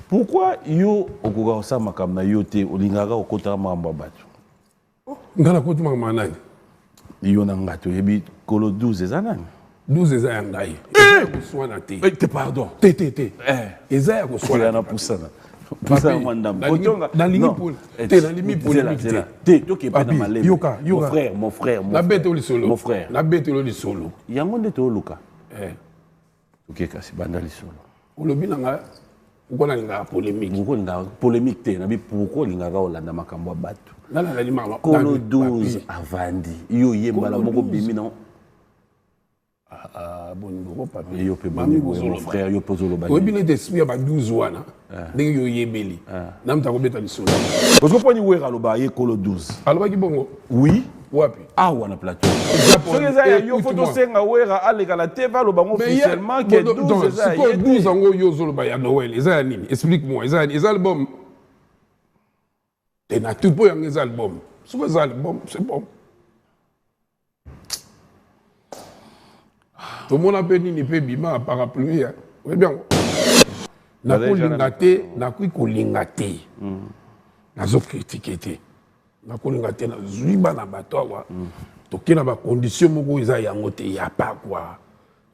Pourquoi yo okoka sa makamna yo te olingaka okota mamba bato? Ngana koti mamba nani? Yo na ngato yebi kolo 12 eza nani? 12 eza ya ngai. Eza ko swana te. Te pardon. Te. Eza ya ko Swana na pusana. Pusana mandam. Kotonga. Na lingi pour. Te na limi polémique te. Te to ke pa na malé. Yoka. Mon frère. La bête oli solo. Mon frère. La bête oli solo. Yango nde to luka. Ok kasi banda li solo. Olobi na nga ukona linga polémique. Pourquoi linga polémique te na bi pourquoi linga ka olanda makambo ya bato. Nala la lima. Kolo 12 avandi. Yo yembala moko bimi non. Bon gros papier. Yo pe mon frère yo pozolo ba. Obi ne t'esprit ya ba 12 wana. Ndenge yo yebeli. Na mta ko beta li solo. Parce que poni wera loba ye kolo 12. Aloba ki bongo. Oui. Wapi? Ah, wana plateau. Yo photo senga wera aleka la teva lo bango officiellement que 12 eza. C'est 12 ango yo zolo ba ya Noël. Eza nini? Explique-moi. Eza album. Et na tout pour les albums. Souvent les albums, c'est bon. Tout le monde a payé ni pe bima parapluie. Oui bien. Na ko lingate, na ko lingate. Na zo critiquer. Na ko lingate na zuiba na bato wa. Toki na ba condition moko eza yango te ya pas quoi.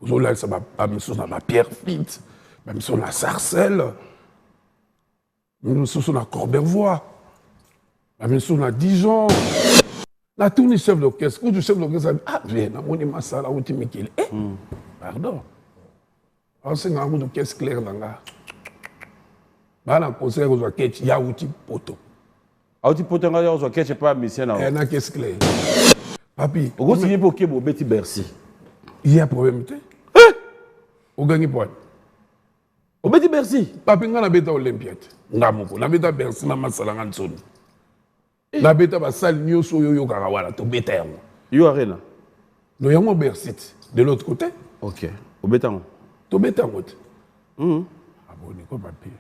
Ozola ça ba miso na ba Pierre Fit, ba miso na Sarcelles. Miso na Corbevoie. La maison a 10 ans. La tournée chef d'orchestre. Quand le chef d'orchestre a dit, ah, viens, on est ma salle, on est Mikel. Eh, pardon. Alors, c'est un d'orchestre clair dans la. Dans le concert, on a il y a un petit poteau. Un petit poteau, on a ketch pas mission. Il y a un orchestre clair. Papi. Vous signez pour qui vous Betty Bercy? Il y a un problème. Vous gagnez point. Au Betty Bercy? Papi, on a bêta Olympiade. On a bêta Bercy, on a masalangan son. La bêta va salle nyoso yo karawala to bêta yango. Yo arena. No yango bersit de l'autre côté. OK. Au bêta. To bêta yango. Ah bon, ni ko papier.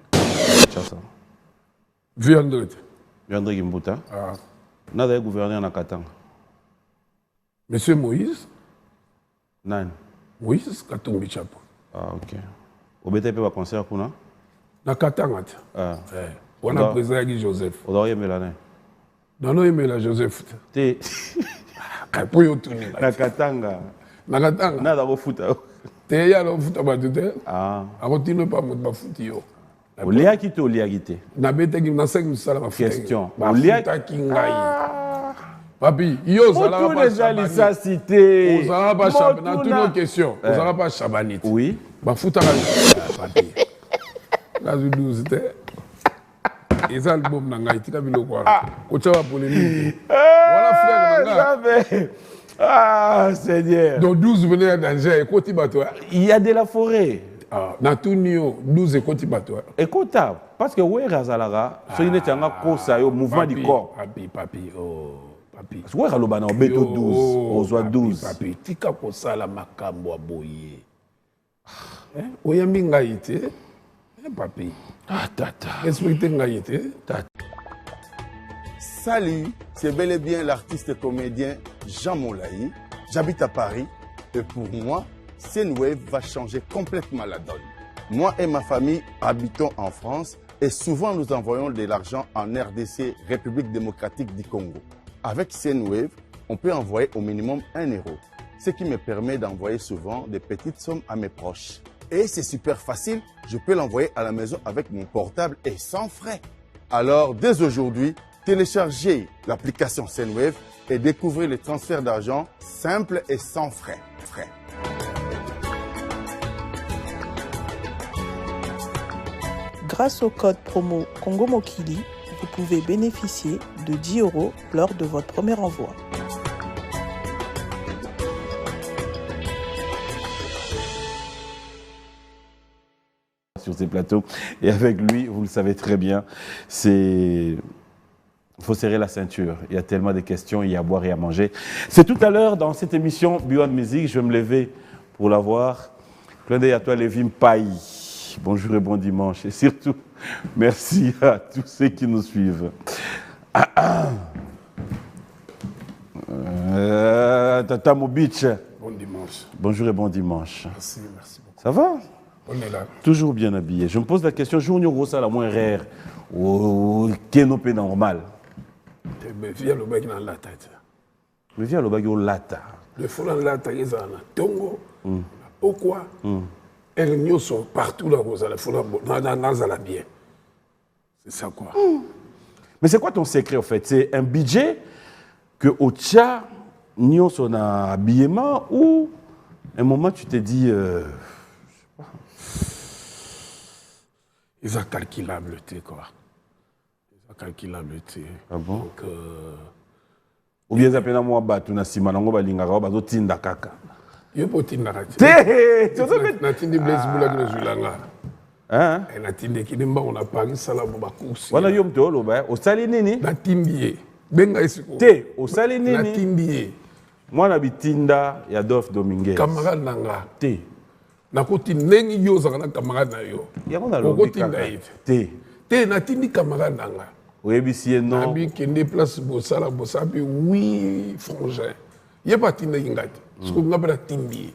Tiens ça. Viandre. Viandre Gimbuta. Ah. Nada gouverneur na Katanga. Monsieur Moïse. Nan. Moïse Katumbi Chapo. Ah OK. Au bêta peut va concert kuna? Na Katanga. Ah. On a président Joseph. On doit y Melanin. Non, non, mais la Joseph. Te. Pour y tourner. Na Katanga. Na Katanga. Nada au foot. Te ya lo foot ba tute. Ah. A continue pas mo ba foot yo. Olia kito olia kite. Na bete ki na 5 misala ba foot. Question. Olia ki ngai. Papi, yo zala pas Chabanite. Cité. Ozala pas Chabanite. Na toutes nos questions. Ozala pas Chabanite. Oui. Ba foot papi. La 12 te. Les albums n'anga itika biloko kocha wa polémique voilà frère nanga ah Seigneur donc 12 venait à danger ekoti bato il y a de la forêt na tunio 12 ekoti bato écoute parce que ouais razalaga so ine tanga kosa yo mouvement du corps papi oh papi so ouais loba na obeto 12 ozwa 12 papi tika kosala makambo aboye oyambi ngai te papi. Ah, tata. Salut, c'est bel et bien l'artiste et comédien Jean Molaï. J'habite à Paris et pour moi, Senwave va changer complètement la donne. Moi et ma famille habitons en France et souvent nous envoyons de l'argent en RDC, République démocratique du Congo. Avec Senwave, on peut envoyer au minimum 1 euro, ce qui me permet d'envoyer souvent des petites sommes à mes proches. Et c'est super facile, je peux l'envoyer à la maison avec mon portable et sans frais. Alors, dès aujourd'hui, téléchargez l'application Senwave et découvrez les transferts d'argent simples et sans frais. Grâce au code promo Congo Mokili, vous pouvez bénéficier de 10 € lors de votre premier envoi. Sur ces plateaux. Et avec lui, vous le savez très bien, il faut serrer la ceinture. Il y a tellement de questions, il y a à boire et à manger. C'est tout à l'heure dans cette émission Beyond Music. Je vais me lever pour la voir. Plein d'œil à toi, Lévin Paille. Bonjour et bon dimanche. Et surtout, merci à tous ceux qui nous suivent. Tata Mobitch. Bon dimanche. Bonjour et bon dimanche. Merci beaucoup. Ça va? On est là. Toujours bien habillé. Je me pose la question, jour où ça la moins rare, ou kénopé normal. Mais viens le bac dans la tête. Mais viens le bague au lata. Le fond dans la tête, ils ont Tongo. Pourquoi? Elles sont partout là, vous allez dans la bien. C'est ça quoi. Mais c'est quoi ton secret en fait? C'est un budget que au tcha, nous sommes en habillement ou un moment tu t'es dit. Ils sont calculables, quoi. Ils sont calculables. Ah bon? Donc, ou bien ça peut être moi battu na sima nango balingaka bazo tinda kaka. yo peux tinda kati. Na tindi blaze bula kino zulanga. Hein? Na tindi kini mba on a Paris sala bo bakusi. Wala yo mto lo ba o sali nini? Na tindi benga isiko. Te o sali nini? Na tindi. Moi na bitinda ya Adolphe Dominguez. Camarade nanga. Te. Na koti nengi yo zaka na camarade na yo. Ya on a lo tinda te. Te na tindi camarade nanga. Oyebisi non. Abi kende place bosala bosabi oui frangin. Ye pas tinda ingati. Ce qu'on appelle tindi.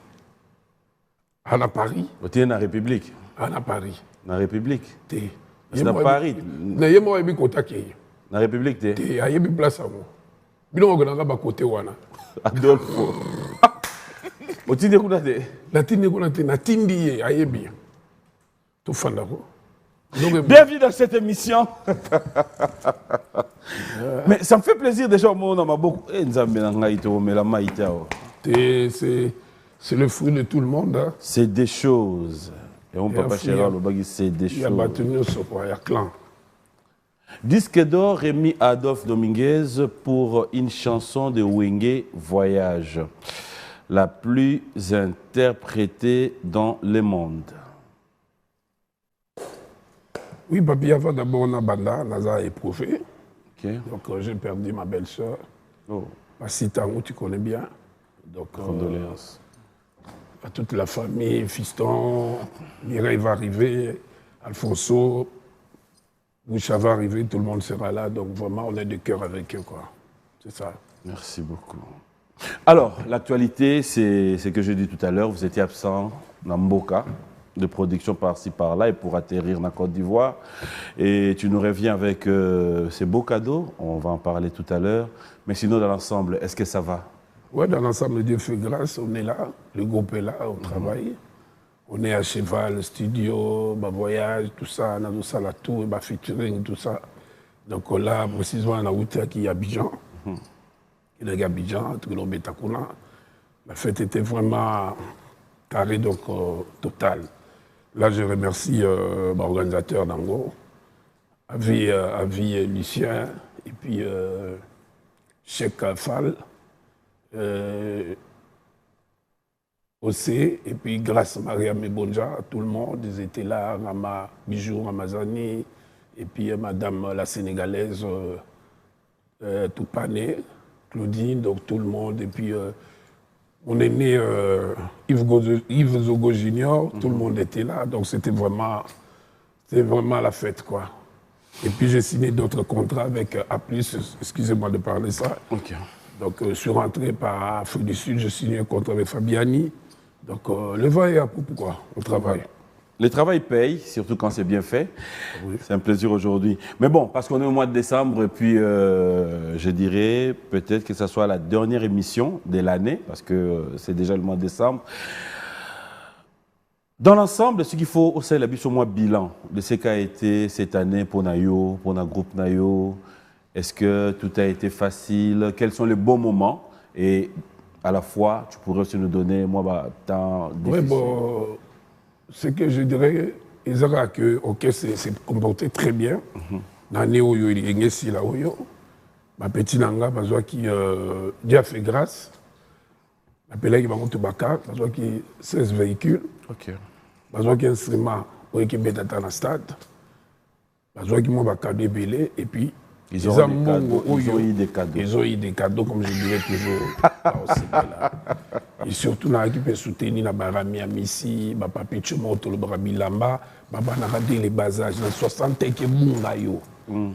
À la Paris. Tu es dans la République. À la Paris. Dans la République. T'es. C'est dans Paris. Na ye mo ebi kotaki. Dans la République t'es. T'es a yebi place à moi. Bino ngona ba côté wana. Adolphe. O tindi kuna te. La tindi kuna te na tindi ye a yebi. To fanda ko. Bienvenue dans cette émission. Mais ça me fait plaisir déjà au monde dans beaucoup. C'est le fruit de tout le monde. Hein. C'est des choses. Et on peut pas chercher le bagage, c'est des choses. Il y a Batunios, il y a clan. Disque d'or remis à Adolphe Dominguez pour une chanson de Wenge Voyage, la plus interprétée dans le monde. Oui, papi, avant d'abord, on a Banda, Naza éprouvé. Okay. Donc, j'ai perdu ma belle-sœur. Oh. Sitango, tu connais bien. Donc, condoléances. À toute la famille, Fiston, Mireille va arriver, Alfonso, Boucha va arriver, tout le monde sera là. Donc, vraiment, on est de cœur avec eux, quoi. C'est ça. Merci beaucoup. Alors, l'actualité, c'est ce que j'ai dit tout à l'heure. Vous étiez absent dans Mboka, de production par-ci par-là, et pour atterrir dans Côte d'Ivoire. Et tu nous reviens avec ces beaux cadeaux, on va en parler tout à l'heure. Mais sinon, dans l'ensemble, est-ce que ça va? Oui, dans l'ensemble, Dieu fait grâce, on est là, le groupe est là, on travaille. On est à cheval, studio, voyage, tout ça, on a tout ça, la tour, featuring, tout ça. Donc là, précisément, on a route qui est à Abidjan. Il est à Abidjan, tout le monde est à Kouna. La fête était vraiment carrée, donc totale. Là, je remercie l'organisateur d'Ango, Avi Lucien, et puis Cheikh Fall, aussi, et puis grâce à Maria Mebonja, tout le monde, ils étaient là, Rama Bijou, Ramazani, et puis Madame la Sénégalaise, Toupane, Claudine, donc tout le monde, et puis on est né Yves Zogo Junior, tout le monde était là, donc c'était vraiment la fête, quoi. Et puis j'ai signé d'autres contrats avec A+, excusez-moi de parler ça. Okay. Donc je suis rentré par Afrique du Sud, j'ai signé un contrat avec Fabiani. Donc le vent est à bout, quoi, on travaille. Le travail paye, surtout quand c'est bien fait. Oui. C'est un plaisir aujourd'hui. Mais bon, parce qu'on est au mois de décembre, et puis je dirais peut-être que ce soit la dernière émission de l'année, parce que c'est déjà le mois de décembre. Dans l'ensemble, ce qu'il faut aussi, c'est au mois bilan de ce qu'a été cette année pour Nayo, pour notre groupe Nayo. Est-ce que tout a été facile? Quels sont les bons moments? Et à la fois, tu pourrais aussi nous donner, moi, temps difficile. Oui, bon, ce que je dirais, Isaac, que ok, c'est comporté très bien. L'année où il y a ici, là où ma petite nanga, parce qui Dieu a fait grâce. La pelée qui va monter Baka, parce qu'il y a 16 véhicules. Ok. Parce qu'il y a un instrument qui est dans le stade. Parce qu'il y a un cadeau belé. Et puis, ils ont eu des cadeaux. Ils ont eu des cadeaux, comme je dirais toujours. Et surtout, on a pu soutenir la Barami à Missi, Papi Chumoto, le Brabilamba, Baba Narade, les basages, dans 60 et que Moungayo. Lui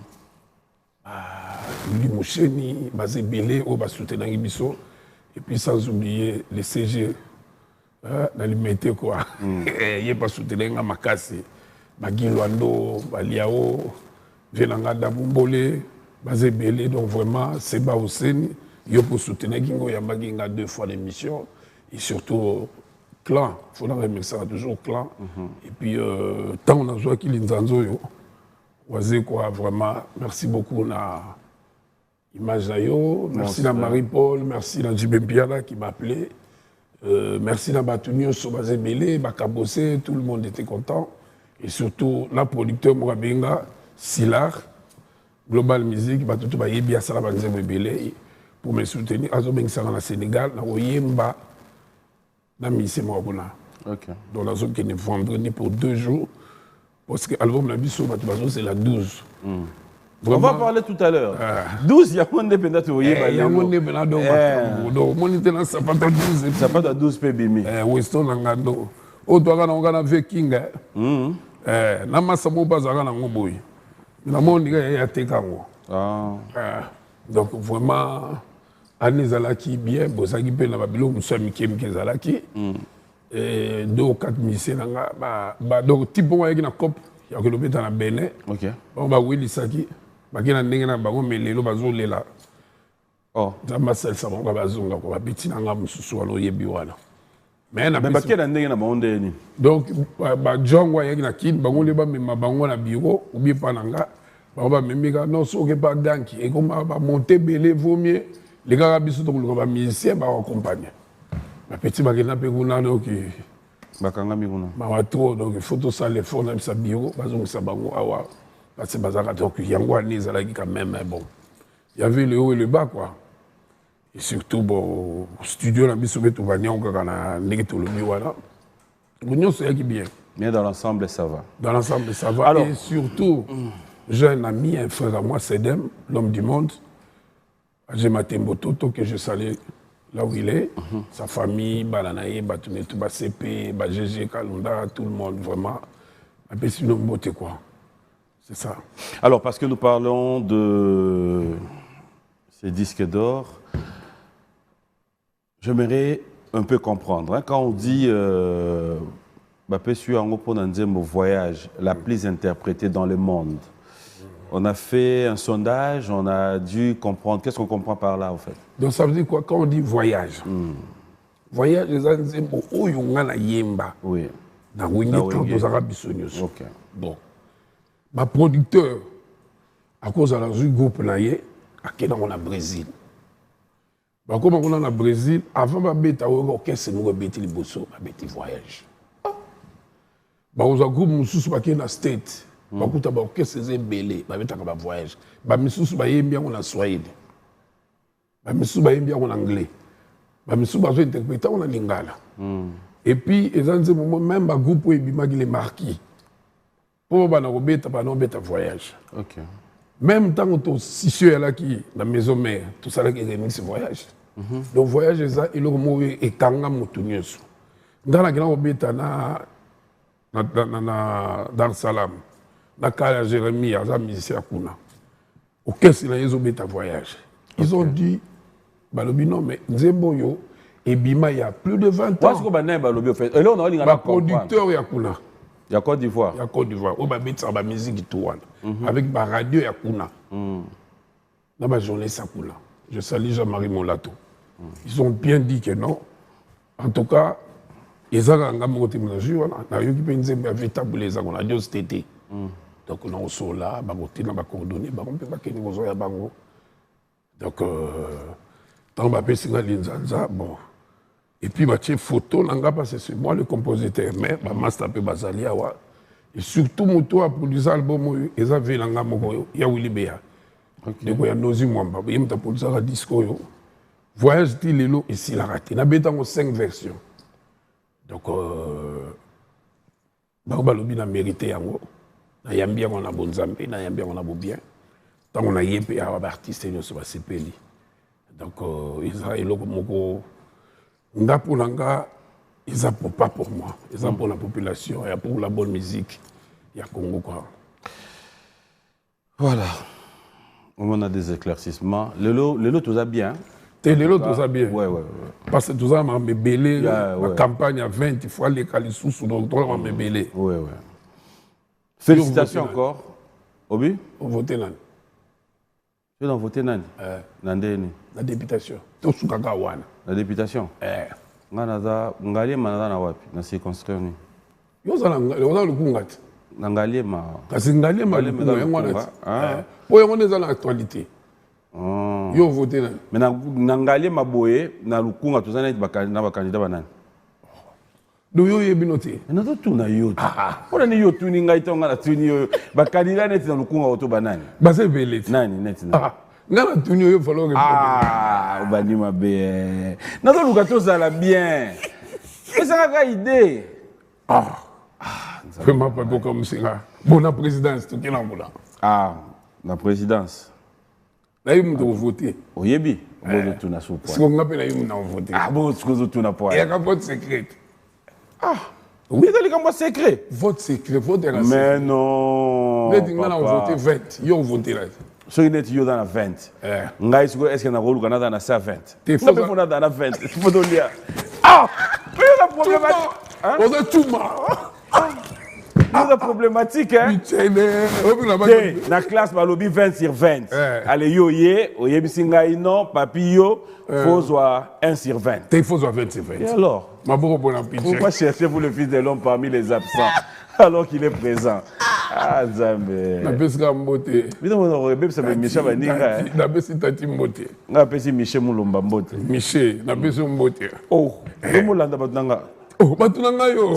Moucheni, Bazé Belé, on va soutenir Ibiso. Et puis, sans oublier les CG, nalimete quoi. Il pas soutenir nga makasi. Bagilwando, Baliao, Venanga Dabumbole, Bazebele, donc vraiment, c'est bas aussi. Il faut soutenir Kingo Yamaginga 2 fois l'émission. Et surtout, clan. Il faut remercier toujours clan. Et puis, tant on a joué qui l'Inzanzo, Oazé quoi, vraiment, merci beaucoup na Image Nayo, merci à Marie-Paul, merci à Jibé Piala qui m'a appelé. Merci à Batunio Sobazebele, Bakabose, tout le monde était content. Et surtout, la producteur Mourabenga, Silar, Global Music, Batutu Bayebi, Asala Banzebele, pour me soutenir. Azobeng Sara na Sénégal, na Oyemba, na Missé Mourabona. Donc, la zone qui est vendredi pour 2 jours. Parce que l'album Nabiso, c'est la 12. On va parler tout à l'heure. 12, il y a un indépendant qui il y a un indépendant donc mon internet, ça pas à 12. Ça pas à 12 PBM. Weston Langando. Au toi, on a un Viking. Namasamo Bazara na Ngoboy. Na mon diga ya tekango. Donc vraiment Anezalaki bien, Bozaki pe na babilo musami kemke zalaki. Et 2 ou 4 missions nanga donc type bon avec na cop ya ko lobeta na Bénin. OK. On ba wili saki. Ba kina ndenge na bango melelo bazolela. Oh. Zamba sel sa bango bazonga ko ba biti nanga mususu walo yebi wana. Mais ba kina ndenge na bango ndeni. Donc ba jongwa yaki na kin bango le ba mema bango na bureau ou bien pas nanga. Ba ba memika non so ke pas danki et comme ba monter belé vaut mieux les gars biso to ko ba musicien ba accompagner. Ma petite bagina pe kuna donc bakanga mikuna. Ma trop donc il faut tout ça les fonds dans sa bureau bazonga sa bango awa. Parce que bazaka donc yango anezala qui quand même bon. Il y avait le haut et le bas quoi. Et surtout bon studio la biso beto banya on kana negeto le biwana. L'union c'est qui bien. Mais dans l'ensemble ça va. Dans l'ensemble ça va. Alors, et surtout j'ai un ami, un frère à moi, Sedem, l'homme du monde. J'ai Matembo Toto que je salue là où il est. Sa famille, Balanaye, Batunetu, CP, GG, Kalunda, tout le monde vraiment. Un peu sinon beauté quoi. C'est ça. Alors parce que nous parlons de ces disques d'or, j'aimerais un peu comprendre. Hein, quand on dit voyage, la plus interprétée dans le monde. On a fait un sondage, on a dû comprendre. Qu'est-ce qu'on comprend par là, en fait? Donc ça veut dire quoi quand on dit voyage? Voyage, les gens yemba. Oui. Dans aux Arabes. Ok. Bon. Ma producteur, à cause de la groupe naïe, à quel on a Brésil. Bah, comme on a au Brésil, avant ma bête, orchestre nous rebêter les bosso, ma bête voyage. Bah, on a groupe moussous qui est dans state. Bah, quand on a orchestre c'est belé, bah, bête on voyage. Bah, moussous bah y bien on a swahili. Bah, moussous bah y bien en anglais. Bah, moussous bah interpréter on a lingala. Et puis, ils ont dit même ma groupe où il les marquis. Pour bah na rebêter bah non bête voyage. OK. Même tant que si je là qui la maison mère, tout ça là qui remix voyage. Donc voyage ça il le mot et kanga mutunyesu. Dans la grande bêta na Dar Salam. Na Kaya Jérémie à musicien kuna. Au qu'est-ce qu'il a ils ont bêta voyage. Ils ont dit bah le non mais Nzemboyo et Bima il y a plus de 20 ans. Parce que bah le fait. Et là on a un producteur ya kuna. Il y a Côte d'Ivoire. Il y a Côte d'Ivoire. On va mettre ça la musique tout avec ma radio ya kuna. Dans ma journée ça kuna. Je salue Jean-Marie Molato. Ils ont bien dit que non. En tout cas, ils ont un gamme de mesure. On a eu qui pensait que véritable les on a dit c'était. Donc on est là, on a coordonné, on peut pas que nous soyons bango. Donc tant on peut signer l'inzanza bon. Et puis ma photo nanga parce que c'est moi le compositeur mais ma master peu bazali awa. Et surtout mon tour pour des albums ils avaient nanga moko ya Willy Bea. Donc il y a Nozi Mwamba, il y a pour ça disco yo. Voyage dit lelo ici la raté. Na betango 5 versions. Donc ba lobi na mérité yango. Na yambia on a bonzambe, na yambia on a bien. Tant on a yepé à artiste nous se va sepeli. Donc ils a eloko moko nga pour langa ils a pas pour moi, ils a pour la population et pour la bonne musique. Il y a Congo quoi. Voilà. On a des éclaircissements. Le lot tout va bien. Télé tout ça bien. Ouais. Parce que tout ça m'a belé la ouais. campagne à 20 fois les calisous donc tout m'a belé. Ouais. Félicitations encore. Obi? On voter là. Tu as voté Nani? Nandeni. La députation. Tout sous Kakawana. La députation? Ngali manada na wapi? Na circonscription ni. Yo za le kungati. Ngali ma. Kasi ngali ma le kungati. Po yango neza na actualité. Yo voté là. Mais ngali ma boye na lukunga tozana na ba candidat banani. Do yo yebi noté. Na to tuna yo. Ona ni yo tuni ngai tonga na tuni yo ba candidat net na lukunga oto banani. Ba se belé. Nani net na. Ngana tuni yo falo répondre. Bani mabe. Na to luka to sala bien. Esa ka idée. Vraiment pas comme ça. Bon la présidence tout qui l'amboula. La présidence. Là il me voter. Oyebi. Bon tout na soupo. Ce qu'on appelle il me voter. Bon ce que tout na point. Il y a un vote secret. Oui, il y a un secret. Vote secret, vote secret. Mais non. Les gens ont voté 20. Ils ont voté là. Ceux qui sont dans la 20. Est-ce que nous avons dans la 20? Tu faut dans la 20. Tu faut dans lire. Il y a un problème. On a tout mal. Il y a un problématique. La classe va lobby 20 sur 20. Allez, oye bisinga ino, papi yo, faut soit 1 sur 20. Il faut soit 20 sur 20. Et alors? Pourquoi cherchez-vous le fils de l'homme parmi les absents alors qu'il est présent? Zambé. Na beska mbote. Bino mo rebe ça me Michel baninga. Na besi tati mbote. Na pesi Michel Mulumba mbote. Michel, na besi mbote. Comment landa batanga? Batunanga yo.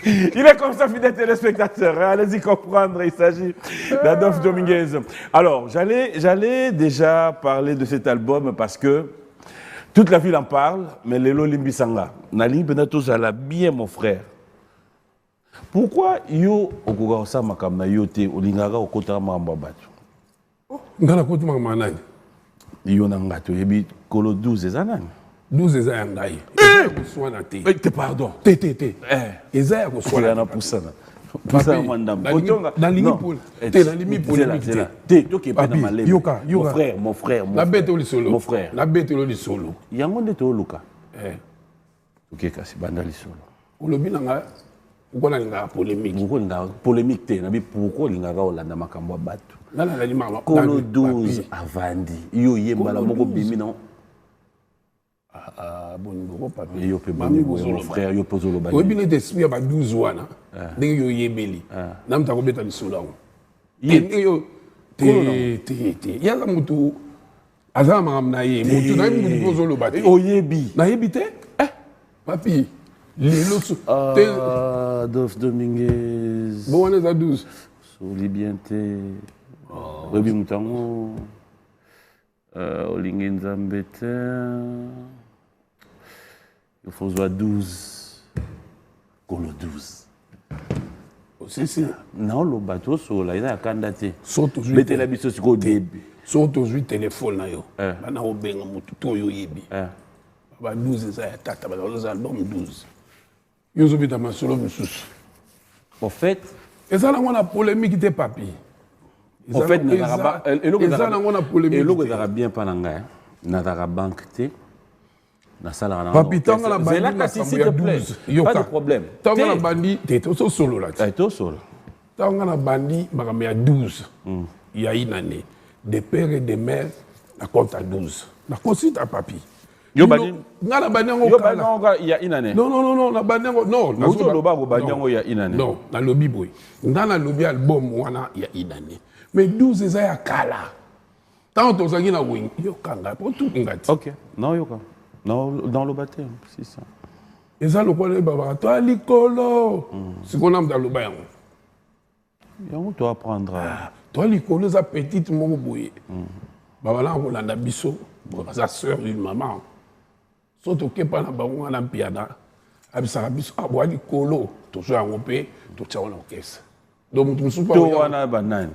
Il est comme ça, fidèles téléspectateurs. Allez-y comprendre, il s'agit d'Adolphe Dominguez. Alors, j'allais déjà parler de cet album parce que toute la ville en parle, mais Lelo Limbisanga. Nali Benato Zala bien, mon frère. Pourquoi yo okuga osama kam na yote olingaka okota mamba batu? Ngana koti mamba nani? Yo na ngato yebi kolo 12 ezanani? 12 eza yangai. Eza kuswana te. Pardon. Te. Eza ya kuswana na pusana. Pusana mandam. Na lingi pole. Te na limi polémique te. Te to ke pe na malé. Yoka. Mon frère. Na bete oli solo. Mon frère. Na bete oli solo. Yango nde to luka. Ok kasi banda li solo. Olobi nanga pourquoi linga polémique? Pourquoi linga polémique te na bi pourquoi linga ka olanda makambo batu? Nala la lima. Kolo 12 avandi. Yo yembala moko bimi non. Bon gros papier. Yo pe bami mon frère yo pozolo ba. Obi ne t'esprit ba 12 wana. Ndenge yo yebeli. Na mta ko beta lisolo ngo. Ndenge yo te. Ya mutu azama na ye mutu na mutu pozolo ba te. Oyebi. Na yebi te? Papi. Lelo Adolphe Dominguez. Bon on est à 12. Soli bienté. Rebi mutango. Olingi Nzambete. Il faut jouer 12. Kolo 12. Si. Non, le bateau, il a candidaté. Surtout, mettez la biso sur le début. Surtout, je téléphone. On a oublié tout le yebi. 12, c'est tata, album 12. Yo zobi ta masolo mususu. En fait, et ça, on a polémique de papier. En fait, il y a bien pas de banque. Papi, tant que la bandi, s'il te plaît, pas de problème. Tant que la bandi, t'es tout solo là. T'es tout solo. Tant que la bandi, il y a 12. Il y a une année. Des pères et des mères, la compte à 12. La consulte à papi. Yo bandi, il y a une année. Non, la bandi, non. Il y a une année. Non, dans le lobby boy. Dans le lobby album, il y a une année. Mais 12, c'est à Kala. Tant que tu as une wing, il y a Kanga. Pour tout le monde. Ok. Non, il y a non, dans le baptême, c'est ça. Et ça, le point est baba. Toi, l'icolo. C'est qu'on a dans le bain. On doit apprendre. Toi, l'icolo, ça petite mon bouillé. Baba là, on a biso. Sa soeur d'une maman. Surtout que pas on a un piano. Abisa biso. Ah, bois l'icolo. Tu sois en paix, tu tiens en caisse. Donc, tu me souviens. Tu as un banane.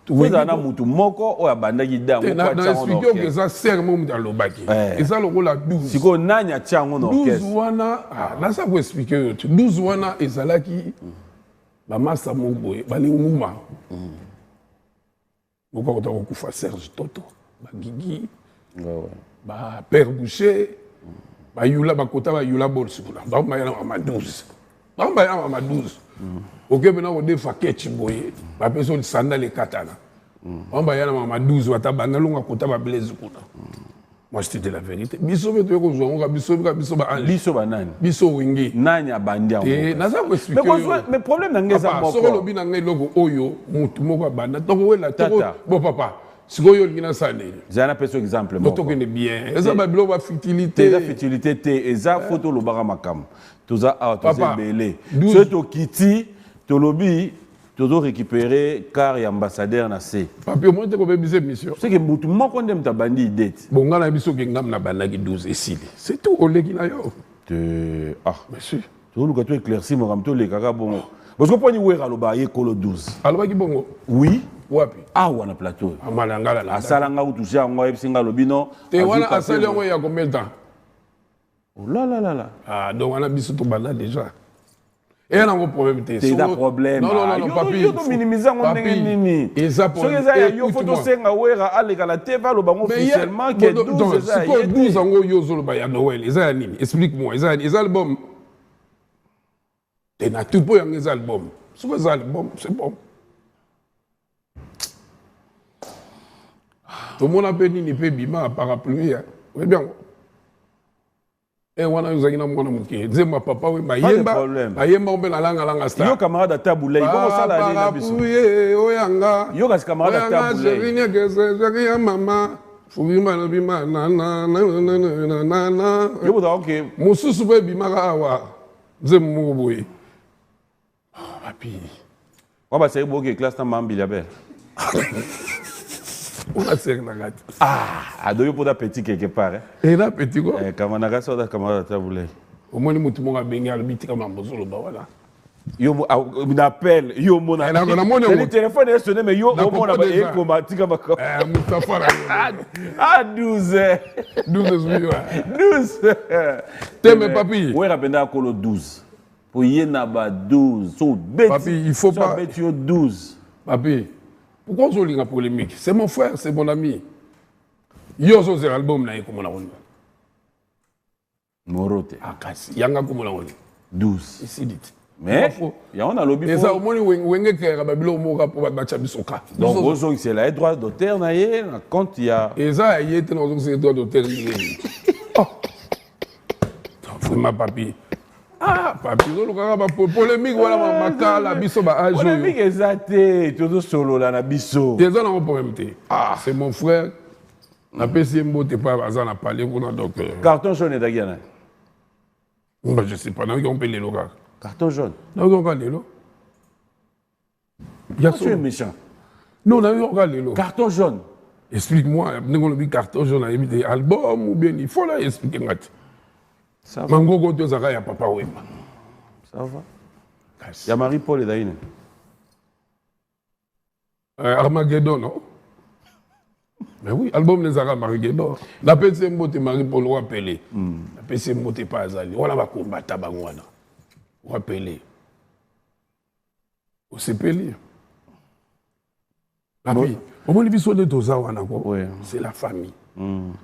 Vous avez mutu moko o abanda gidamu kwa chango no. Que ça sert mon dans le bac. Et ça le rôle à 12. Si ko nanya chango no. 12 wana là ça vous expliquer 12 wana ezalaki ba massa mon boy ba linguma. Boko ko kufa Serge Toto ba Gigi Bah, Père Boucher, bah, Yula Bakota, bah, Yula Bolsuna. Bah, bah, y'a ma 12. Bah, bah, y'a ma 12. Ok, maintenant, on défend Ketchimboye. Bah, personne de sandal et katana. Bah, bah, y'a ma 12. Bah, bah, nalonga kota, bah, blaze. Moi, je te dis la vérité. Biso, mais tu es biso, biso, banane. Biso, wingi. Nani a bandia. Mais le problème, c'est que ça m'a fait. Lobi n'a logo oyo, mutu moko banda. Donc, ouais, la bon, papa. Si vous avez un j'ai un exemple. Vous avez bien. Et ça, c'est la futilité. La futilité, et ça, photo le baramakam. Tout ça, tout belé. Ce kiti, tout lobby, tout récupéré car il y a ambassadeur na C. Papi, moi, tu as une mission. C'est que tout le monde condamne ta bandi dette. Bon, on a une mission qui est na bandi 12 et 6. C'est tout, on l'a dit là. Ah, monsieur. Tu as tout éclairci, mon ramto, les caca bon. Parce que pour nous, on a eu le 12. Alors, qui bon? Oui. Wapi? Ah, on a plateau. Ah, malangala là. Asalanga ou touché, on a eu singa lobino. Et voilà, asalanga, il y a combien de temps? Oh là là là là. Ah, donc on a mis tout banda déjà. Et on a un problème. C'est un problème. Non, non, non, papi. Il faut minimiser mon nini. Et ça pour il y a photo senga wera aller la teva lo bango officiellement que 12 ça. C'est quoi 12 en gros yo zolo ba ya Noël. Ils ont nini? Explique-moi. Ils ont album. Et na tout pour les albums. Sur les albums, c'est bon. Tout le monde a péni ni bima parapluie. Oui bien. Et on a eu un homme qui dit ma papa oui ma yemba on ben langa langa star. Yo camarade à Taboulé, comment ça la na biso. Oyanga. Yo kas camarade à Taboulé. Serigne que maman. Fubima no bima na na na na na. Yo boda OK. Mususu be bima awa. Zemu boy. Papi. On va c'est beau que classe ta mambi la belle. On a serré la gâte. Ah, doyo pour petit quelque part. Et là petit quoi. Kamanaga so da camarade à Taboulé. Au moins mutu mo ga benga le biti kama mbozolo ba wala. Yo m'appelle, yo mon ami. Le téléphone est sonné mais yo mon ami et comment tu comme Mustafa là. Ah 12. 12 oui. 12. T'aimes papi. Ouais rapenda ko le 12. Pour yena ba 12. So bête. Papi, il faut pas bête yo 12. Papi. Pourquoi on a une polémique? C'est mon frère, c'est mon ami. Yo so c'est album na ko mona woni. Morote. Akasi. Yanga ko mona woni. 12. Ici dit. Mais il y a on a lobby. Et ça au moins wenge ke babilo mo ka pour ba chabisoka. Donc ozo c'est la droit d'auteur na ye na compte il y a. Et ça il était dans un droit d'auteur. Oh. Vraiment papi. Ah, papi, nous avons polémique, voilà, makala, biso, ba ajo. Polémique exacte, tout solo là, na biso. Déjà, on a un problème. Ah, c'est mon frère. La PCMBO, t'es pas, on a parlé, donc. Carton jaune et d'Aguiana. Je ne sais pas, on peut les logos. Carton jaune. Non, on va les logos. Tu es méchant. Non, on a les logos. Carton jaune. Explique-moi, on a mis carton jaune, on a mis des albums ou bien il faut là expliquer. Ça va. Mango goto zaka ya papa wema. Ça va. Il y a Marie-Paul et Daïne. Armageddon, non? Mais oui, album les Arabes Armageddon. La PCMBO te Marie-Paul ou appelé. La PCMBO te pas azali. On va combattre bangwana. Ou appelé. Ou s'épelé. La vie. Au moins, les visions de Tozawana, c'est la famille.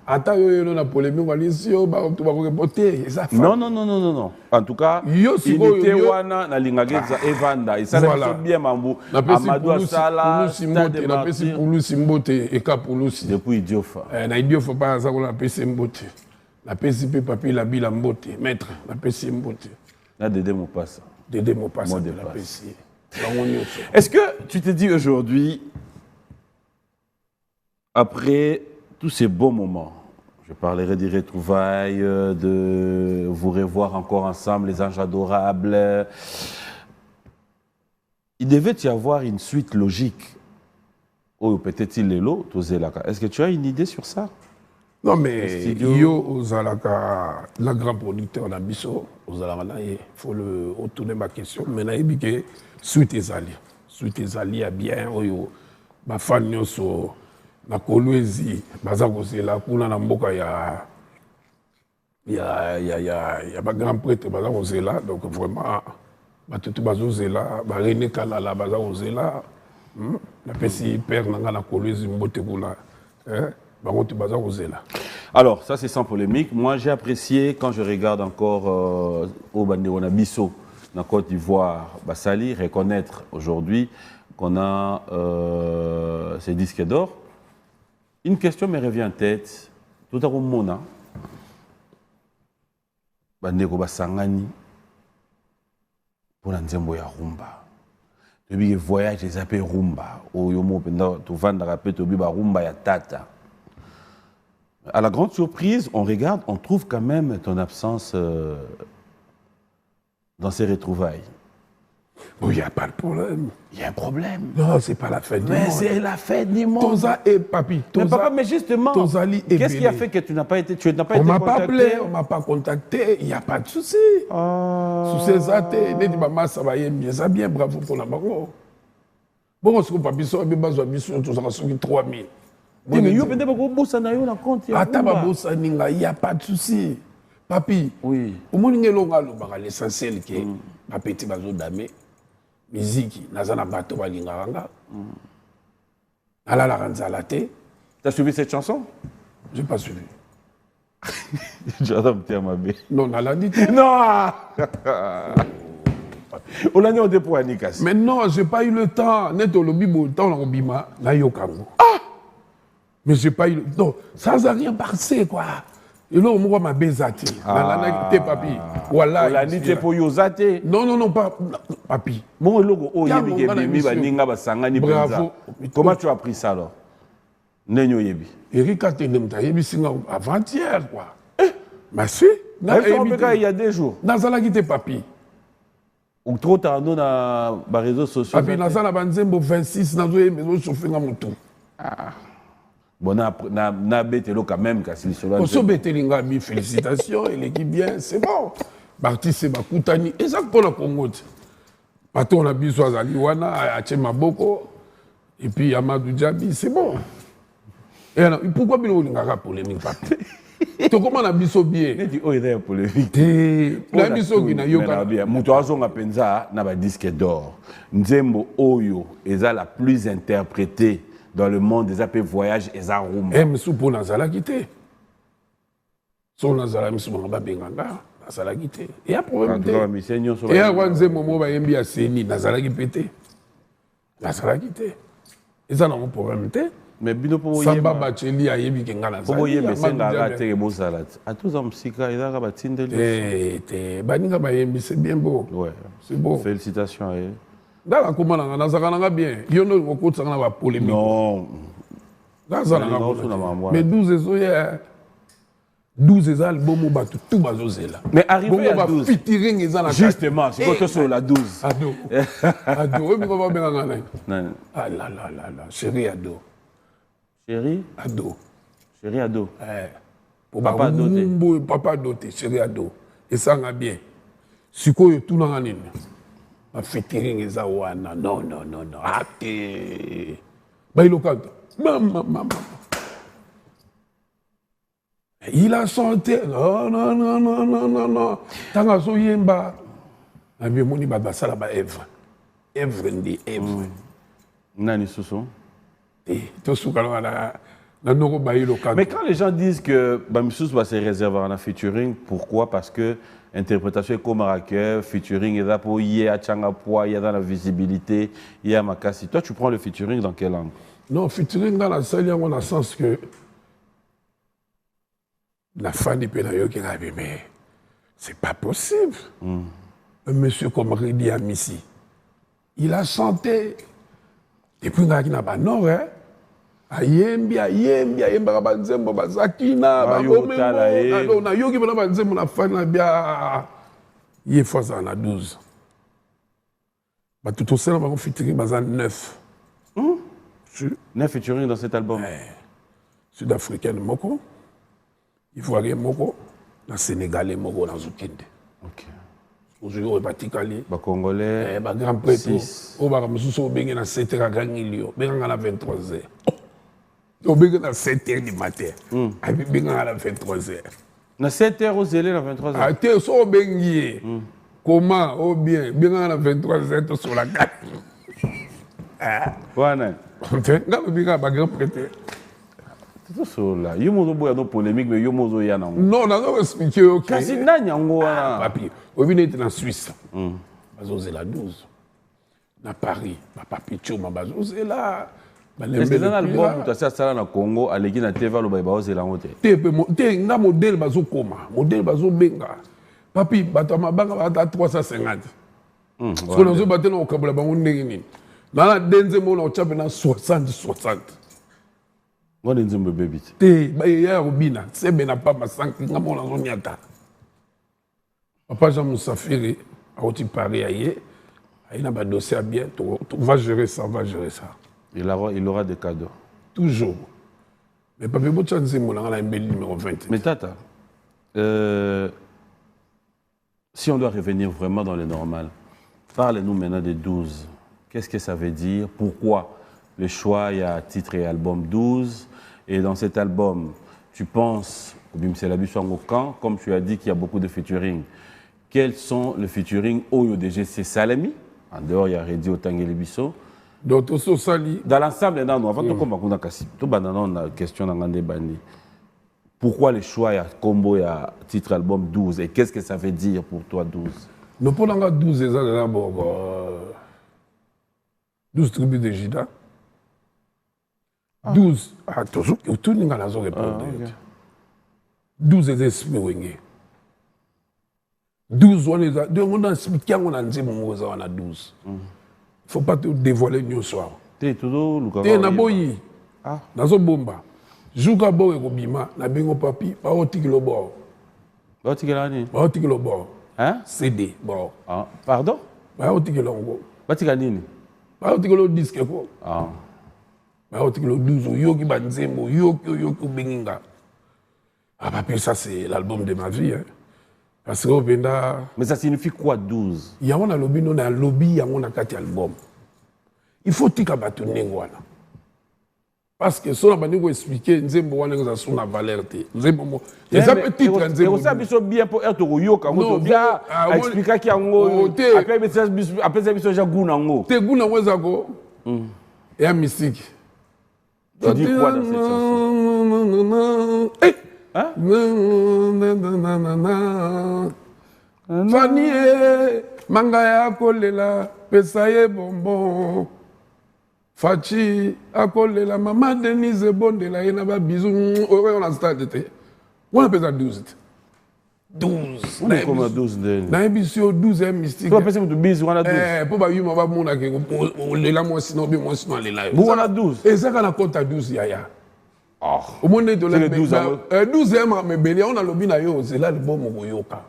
Attends, il y a une polémique, tu vas reporter. Non, non, non, non, non. En tout cas, il était wana na lingageza Evanda. Et ça, c'est bien Mambu. Amadou Asala, Stade Martyr. Depuis Idiofa. Na Idiofa, pas à ça, on a PC Mbote. La PCP, papi, la Bila Mbote. Maître, la PC Mbote. La Dédé Mopassa. Dédé Mopassa de la PC. Est-ce que tu te dis aujourd'hui, après tous ces beaux moments, je parlerai des retrouvailles, de vous revoir encore ensemble, les anges adorables, il devait y avoir une suite logique. Ou peut-être il est là, est-ce que tu as une idée sur ça? Non, mais yo, Ozalaka, la grand producteur d'Abisso, Ozalaka, il faut le retourner ma question. Maintenant, il dit que suite les alliés. Suite les alliés à bien, ma fan yoso, na Kolwezi, bazako c'est là, kuna na mboka ya grand prêtre, bazako c'est là, donc vraiment, batutu bazo c'est là, René Kalala, bazako c'est là, la pesi père nanga na Kolwezi mbote kuna, Alors, ça c'est sans polémique. Moi, j'ai apprécié quand je regarde encore au Bandéona Bisso, dans Côte d'Ivoire, Bassali, reconnaître aujourd'hui qu'on a ces disques d'or. Une question me revient en tête. Tout à l'heure, Mona, Bandeko Basangani, pour l'Anzembo ya Rumba. Depuis le voyage, ils appellent Rumba. Au Yomo, tu vas dans la paix, Rumba ya Tata. À la grande surprise, on regarde, on trouve quand même ton absence dans ces retrouvailles. Il n'y a pas de problème. Il y a un problème. Non, c'est pas la fête du monde. Mais c'est la fête du monde. Toza et papi. Mais papa, mais justement, qu'est-ce qui a fait que tu n'as pas été contacté? On m'a pas appelé, on m'a pas contacté, il n'y a pas de souci. Sous ces athées, les maman, ça va bien, bravo pour la maman. Bon, ce que papi, ça va bien, ça va sur 3000. Mais il y a un compte. Il n'y a pas de souci. Papi, oui. Au moins, l'essentiel qui est ma petite bazo damé, musique, nazana bato balingaranga. Ala la ranzalate. T'as suivi cette chanson? J'ai pas suivi. J'adore bien ma belle. Non, on l'a dit. Non! On l'a dit au dépôt à Nikas. Mais non, j'ai pas eu le temps. Net au lobby, le temps, on bima, na yokango. Mais j'ai pas eu le temps. Ça n'a rien passé, quoi. Et là, on voit ma bézate. Papi. Voilà. On l'a dit pour Yozate. Non, pas papi. Bon, logo, oh, bravo. Comment tu as pris ça alors? Nenyo Yebi. Eric a été avant-hier, quoi. Merci. Il y a des jours. Nazala qui papi. Ou trop tard, dans les réseaux sociaux. Papi, Nazala Banzembo 26, Nazoé, mais je chauffé dans mon tour. Bon, na bételo quand même, kasi cela. Oso bételinga mi félicitations, il est bien, c'est bon. Barti c'est Bakutani, et ça pour le Congo. Paton la biso azali wana, Achema Boko, et puis Amadou Djabi, c'est bon. Et alors, pourquoi il y a une polémique, papi? Tu comment la biso bien? Il dit, oh, il y a une polémique. La biso qui n'a pas bien. Moutouazon a penza, n'a pas disque d'or. Nzembo Oyo, est la plus interprétée dans le monde des appels voyage et ça rumba. Eh, mais pour Nazala quitté. Son Nazala, mais pour Benganga, Nazala quitté. Et à problème. Et à Wanze Momo, Bayembi a Seni, Nazala qui pété. Nazala quitté. Et ça n'a pas problème. Mais Bino pour Samba Bacheli a Yebi Kengana. Pour Yembi, c'est un raté beau salade. À tous en psycha, il a batindé. Baninga Bayembi, c'est bien beau. Ouais. C'est beau. Félicitations à eux. Dans la commande, on a bien. Il y a une polémique. Non. Mais 12 albums, tout bazozela. Mais arrivé à 12. Justement, c'est quoi sur la 12? Ado. Ado. Ah là là là là. Chéri Ado. Chéri? Ado. Chéri Ado. Papa doté. Papa doté. Chéri Ado. Et ça va bien. Si quoi tout dans la ligne. Ma featuring est wana. Non. Ate. Bah il a maman. Il a chanté. Non. Tanga so yemba. Abi moni baba sala ba Èvre. Èvre ndi Èvre. Nani soso? To sukalo na noko ba ilo kanto. Mais quand les gens disent que Bamsous va se réserver en featuring, pourquoi? Parce que interprétation comme Maraké, featuring, il y a pour y a Tchangapoua, il y a dans la visibilité, il y a Makassi. Toi, tu prends le featuring dans quel angle? Non, featuring dans la salle, il y a un sens que la fan du Pénayo qui a dit, mais c'est pas possible. Un monsieur comme Ridi Amissi, il a chanté depuis qu'il n'a pas nord, hein? Ayemba banzembo bazakina babomemo na yoki bana banzembo na fana bia ye fois na 12 ba tout ça ba featuring bazan 9 9 featuring dans cet album sud-africain moko ivoirien moko na sénégalais moko na zukinde. OK. Aujourd'hui batikali ba congolais ba grand prêtre o ba mususu bengi na 7h gangilio benga na 23h. On a à 7h du matin. On a à 23h. À 7h au zélé, à 23h. Ah, tu es au bengi. Comment? Oh bien. Bien à 23h sur la carte. Voilà. On a un grand prêtre. tout ça là. Il y a une polémique, mais il y a une non, on a expliqué. Ok. Kasi nani yango wana. Papi, on est en Suisse. Bazose la 12. Na Paris, papi Choma bazose là. Est-ce que dans l'album tu as ça na Congo, aleki na TV lo ba bazose la ngote. Te na modèle bazo koma, modèle bazo benga. Papi bato mabanga bata 350. So na zo batena okabula bango ndenge nini. Na la denze mo na ochape na 60. On est un bébé. Te ba ya robina, sebe na pa masanki ngamo na zo nyata. Papa Jean Moussafiri a oti Paris aye. Il a un dossier bien, tu vas gérer ça, on va gérer ça. Il aura des cadeaux. Toujours. Mais Papi Bochan, c'est mon numéro 20. Mais Tata, si on doit revenir vraiment dans le normal, parle-nous maintenant des 12. Qu'est-ce que ça veut dire? Pourquoi le choix, il y a titre et album 12? Et dans cet album, tu penses, comme tu as dit qu'il y a beaucoup de featuring, quels sont les featuring au UDG? C'est Salami? En dehors, il y a Redi Otangeli Bisso. Donc, Sali. Dans l'ensemble, avant de commencer, tout la question dans Bani. Pourquoi le choix, il y a combo, il y a titre album 12? Et qu'est-ce que ça veut dire pour toi 12? Nous prenons 12 ans d'abord. 12 tribus de Jida. 12. Ah, toujours, tout le monde a répondu. 12 esprits wenge. 12 on est à 12. On a expliqué on a dit mon on a 12. Il ne faut pas te dévoiler le soir. Tu es toujours le Tu es naboyi. Ah, nazo bomba. Jouka bo e kobima na bengo papi ba otikilo bo. Ba otikilo ni? Ba otikilo bo. Hein? CD bo. Ah, pardon? Ba otikilo ngo. Ba tika nini? Ba otikilo disque ko. Ah. Ba otikilo 12 yoki ba nzembo yoki benginga. Ah papi, ça c'est l'album de ma vie hein. Parce que mais ça signifie quoi 12? Il y a un lobby, on a un lobby, il y a un album. Il faut que tu aies parce que si on a expliqué, nous avons une valeur. Nous avons un titre. Nous avons bien pour être au Yoka. Nous avons bien expliqué qu'il y a un après ça, il y a un goût. Tu as un goût et un mystique. Tu dis quoi dans cette chanson? Hein? Fanny Mangaya kolela pesaye bonbon Fachi akolela maman Denise Bondela yena ba bisou on a stade te on appelle ça 12 comment 12 na émission 12 mystique tu appelles ça 12 on a 12 pour ba yuma ba mona ke lela mo sinon bi mo sinon lela on a 12 et ça kana compte 12 yaya. Oh. Au monde de la 12e, mais Bélia, on a le binayo, c'est là le bon Mogoyoka.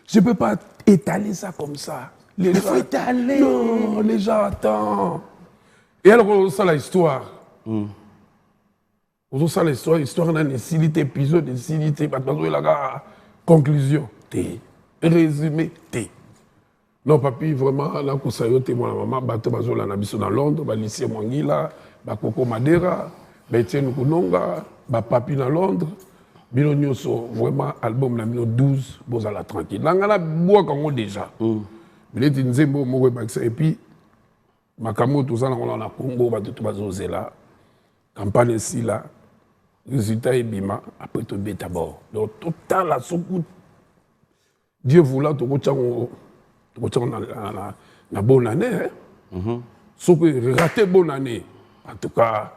Je ne peux pas étaler ça comme ça. Il faut étaler. Non, les gens attendent. Et alors, on sait l'histoire. On sait l'histoire. L'histoire, on a une série d'épisodes, une série de conclusion. Résumé. Non, papi, vraiment, là, on sait que moi, maman, bateau, bazola, nabiso dans Londres, lycée Mwangila, Coco Madera. Etienne Kounonga, papi dans Londres, bino nyonso vraiment album na 12 bozala tranquille. Nangana bois kango déjà. Bileti nzembo moko bakisa et puis makamo tout ça na Congo ba tout bazozela. Campagne ici là. Résultat ebima après to beta bord. Donc total la sokou Dieu voulant to kochango na bonne année hein. Sokou raté bonne année. En tout cas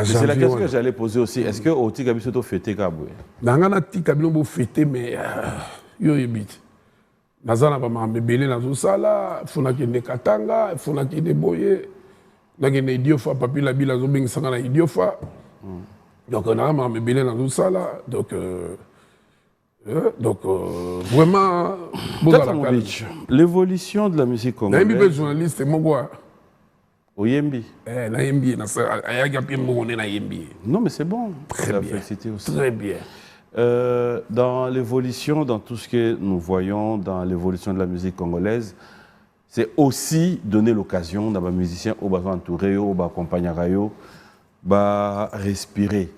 c'est la question que j'allais poser aussi. Est-ce que au Tika Biso fêté Kaboué? Dans Tika Biso fêté mais yo yebit. Nazana ba ma bebele na zo sala, funa ki ne katanga, funa ki ne boye. Na ki ne idiofa papi la bila zo bing sanga na idiofa. Donc on a ma bebele na zo sala donc vraiment l'évolution de la musique congolaise. Na journaliste mon gars. Oyembi. Na Yembi, na ayaga pia mbone na Yembi. Non mais c'est bon. Très bien. Aussi. Très bien. Dans l'évolution, dans tout ce que nous voyons dans l'évolution de la musique congolaise, c'est aussi donner l'occasion à un musicien au besoin entouré, au accompagner à respirer.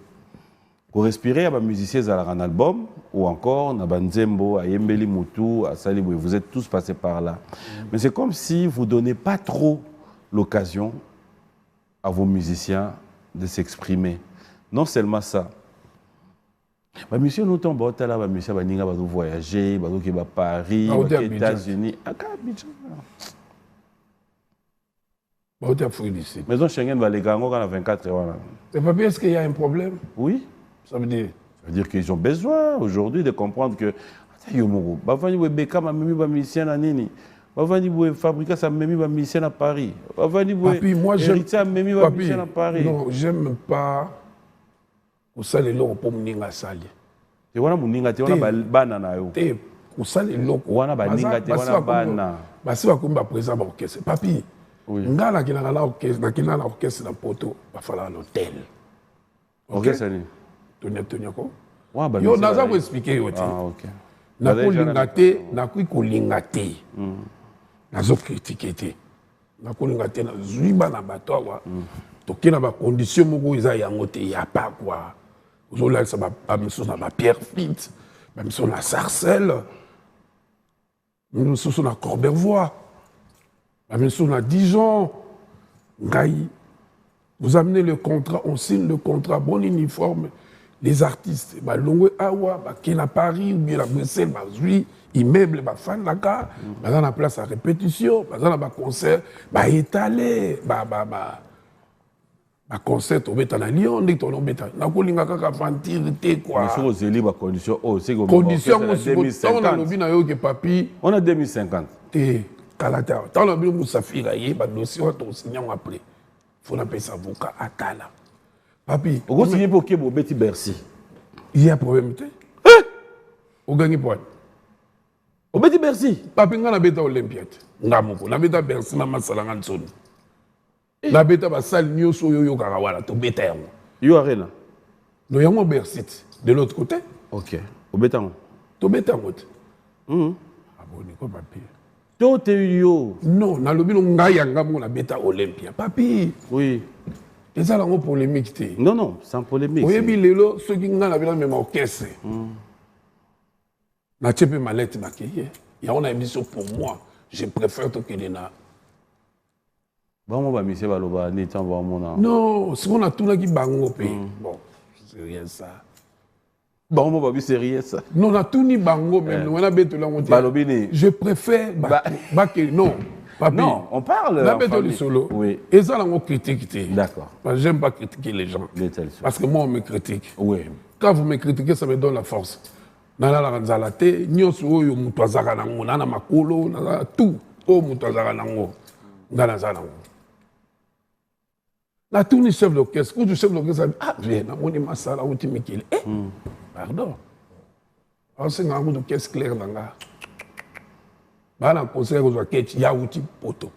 Pour respirer, à un musicien à un album ou encore à Banzembo, à Yembeli Moutou, à Salibou, vous êtes tous passés par là. Mais c'est comme si vous ne donnez pas trop l'occasion à vos musiciens de s'exprimer. Non seulement ça. Bah, monsieur, nous tombons là, bah, monsieur, bah, nous va voyager, bah, nous va Paris, aux États-Unis. À Abidjan. Bah, où fouillé ici. Maison Schengen va les gagner à 24 heures. Mais papi, est-ce qu'il y a un problème? Oui. Ça veut dire? Ça veut dire qu'ils ont besoin aujourd'hui de comprendre que. Bah, venir au Beka, ma mimi va missionner à Nini. Bah, venir au Fabrica, ça mimi va missionner à Paris. Bah, venir au Héritier, mimi va missionner à Paris. Non, j'aime pas. Usale loko po muninga sali. Te wana muninga te wana bana na yo. Te usale loko wana baninga te wana bana. Basi ba kumba président ba orchestre. Papi. Ngala kinanga na orchestre, na kinanga na orchestre na poto, ba fala l'hôtel. Orchestre ni. Tonya ko. Wa ba. Yo naza ko expliquer yo te. Ah OK. Na ko linga te, na ko linga te. Nazo critiquer te. Na ko linga te na zuiba na bato wa. Tokena ba condition moko eza yango te ya pa quoi. Aujourd'hui, ça va à Pierre Fitte, même si on a Sarcelles, même si on a Corbervois, même si on a Dijon, Gaï. Vous amenez le contrat, on signe le contrat, bon uniforme, les artistes, Longwe Awa, Kena Paris, ou bien la Bruxelles, Zui, immeuble, fan la gare, dans la place à répétition, dans la concert, étalé, un concert au béton à Lyon, dès que tu as un béton, na kolinga kaka fantir te quoi. Mais sur zéli ba condition, oh c'est comme condition on a lobby na yo ke papi. On a 2050. Te kalata. Tant lobby mo safira yé ba dossier on to signer après. Faut na payer avocat atala. Papi, on va signer pour que bo beti Bercy. Il y a problème te. O gagner point. O beti Bercy. Papi ngana beta Olympiade. Ngamoko na beta Bercy na masalanga nsoni. La bêta va salle nyoso yo karawala to bêta yango. Yo arena. No yango Bersit de l'autre côté. OK. Au bêta yango. To bêta yango. Ah bon, niko papi. To te yo. Non, na lobi no ngai yanga mo na bêta Olympia. Papi. Oui. Eza lango polémique te. Non, sans polémique. Oyebi lelo soki nga na bela même orchestre. Na tchepe malette na keye. Ya on a émission pour moi, je préfère to kelena. Bon, bah, monsieur Baloba, n'est pas bon. Non, c'est qu'on a tout là qui bango pe. Bon, c'est rien ça. Bon, bah, c'est rien ça. Non, on a tout ni bango, même. On a bêté là, on dit. Je préfère. Non. Papi, non, on parle. La bête du solo. Oui. Et ça, on critique. D'accord. J'aime pas critiquer les gens. Parce que moi, on me critique. Oui. Quand vous me critiquez, ça me donne la force. Nala la ranzalate, nyoso yo mutwazaka nango, nana makolo, nana tout. O mutwazaka nango. Nana zanango. La tournée chef d'orchestre, quand le chef d'orchestre a dit, viens, on est massala, on est Mikil. Pardon. Alors, c'est un orchestre clair dans la. Bah, la concert, on a ketch, ya outil poto.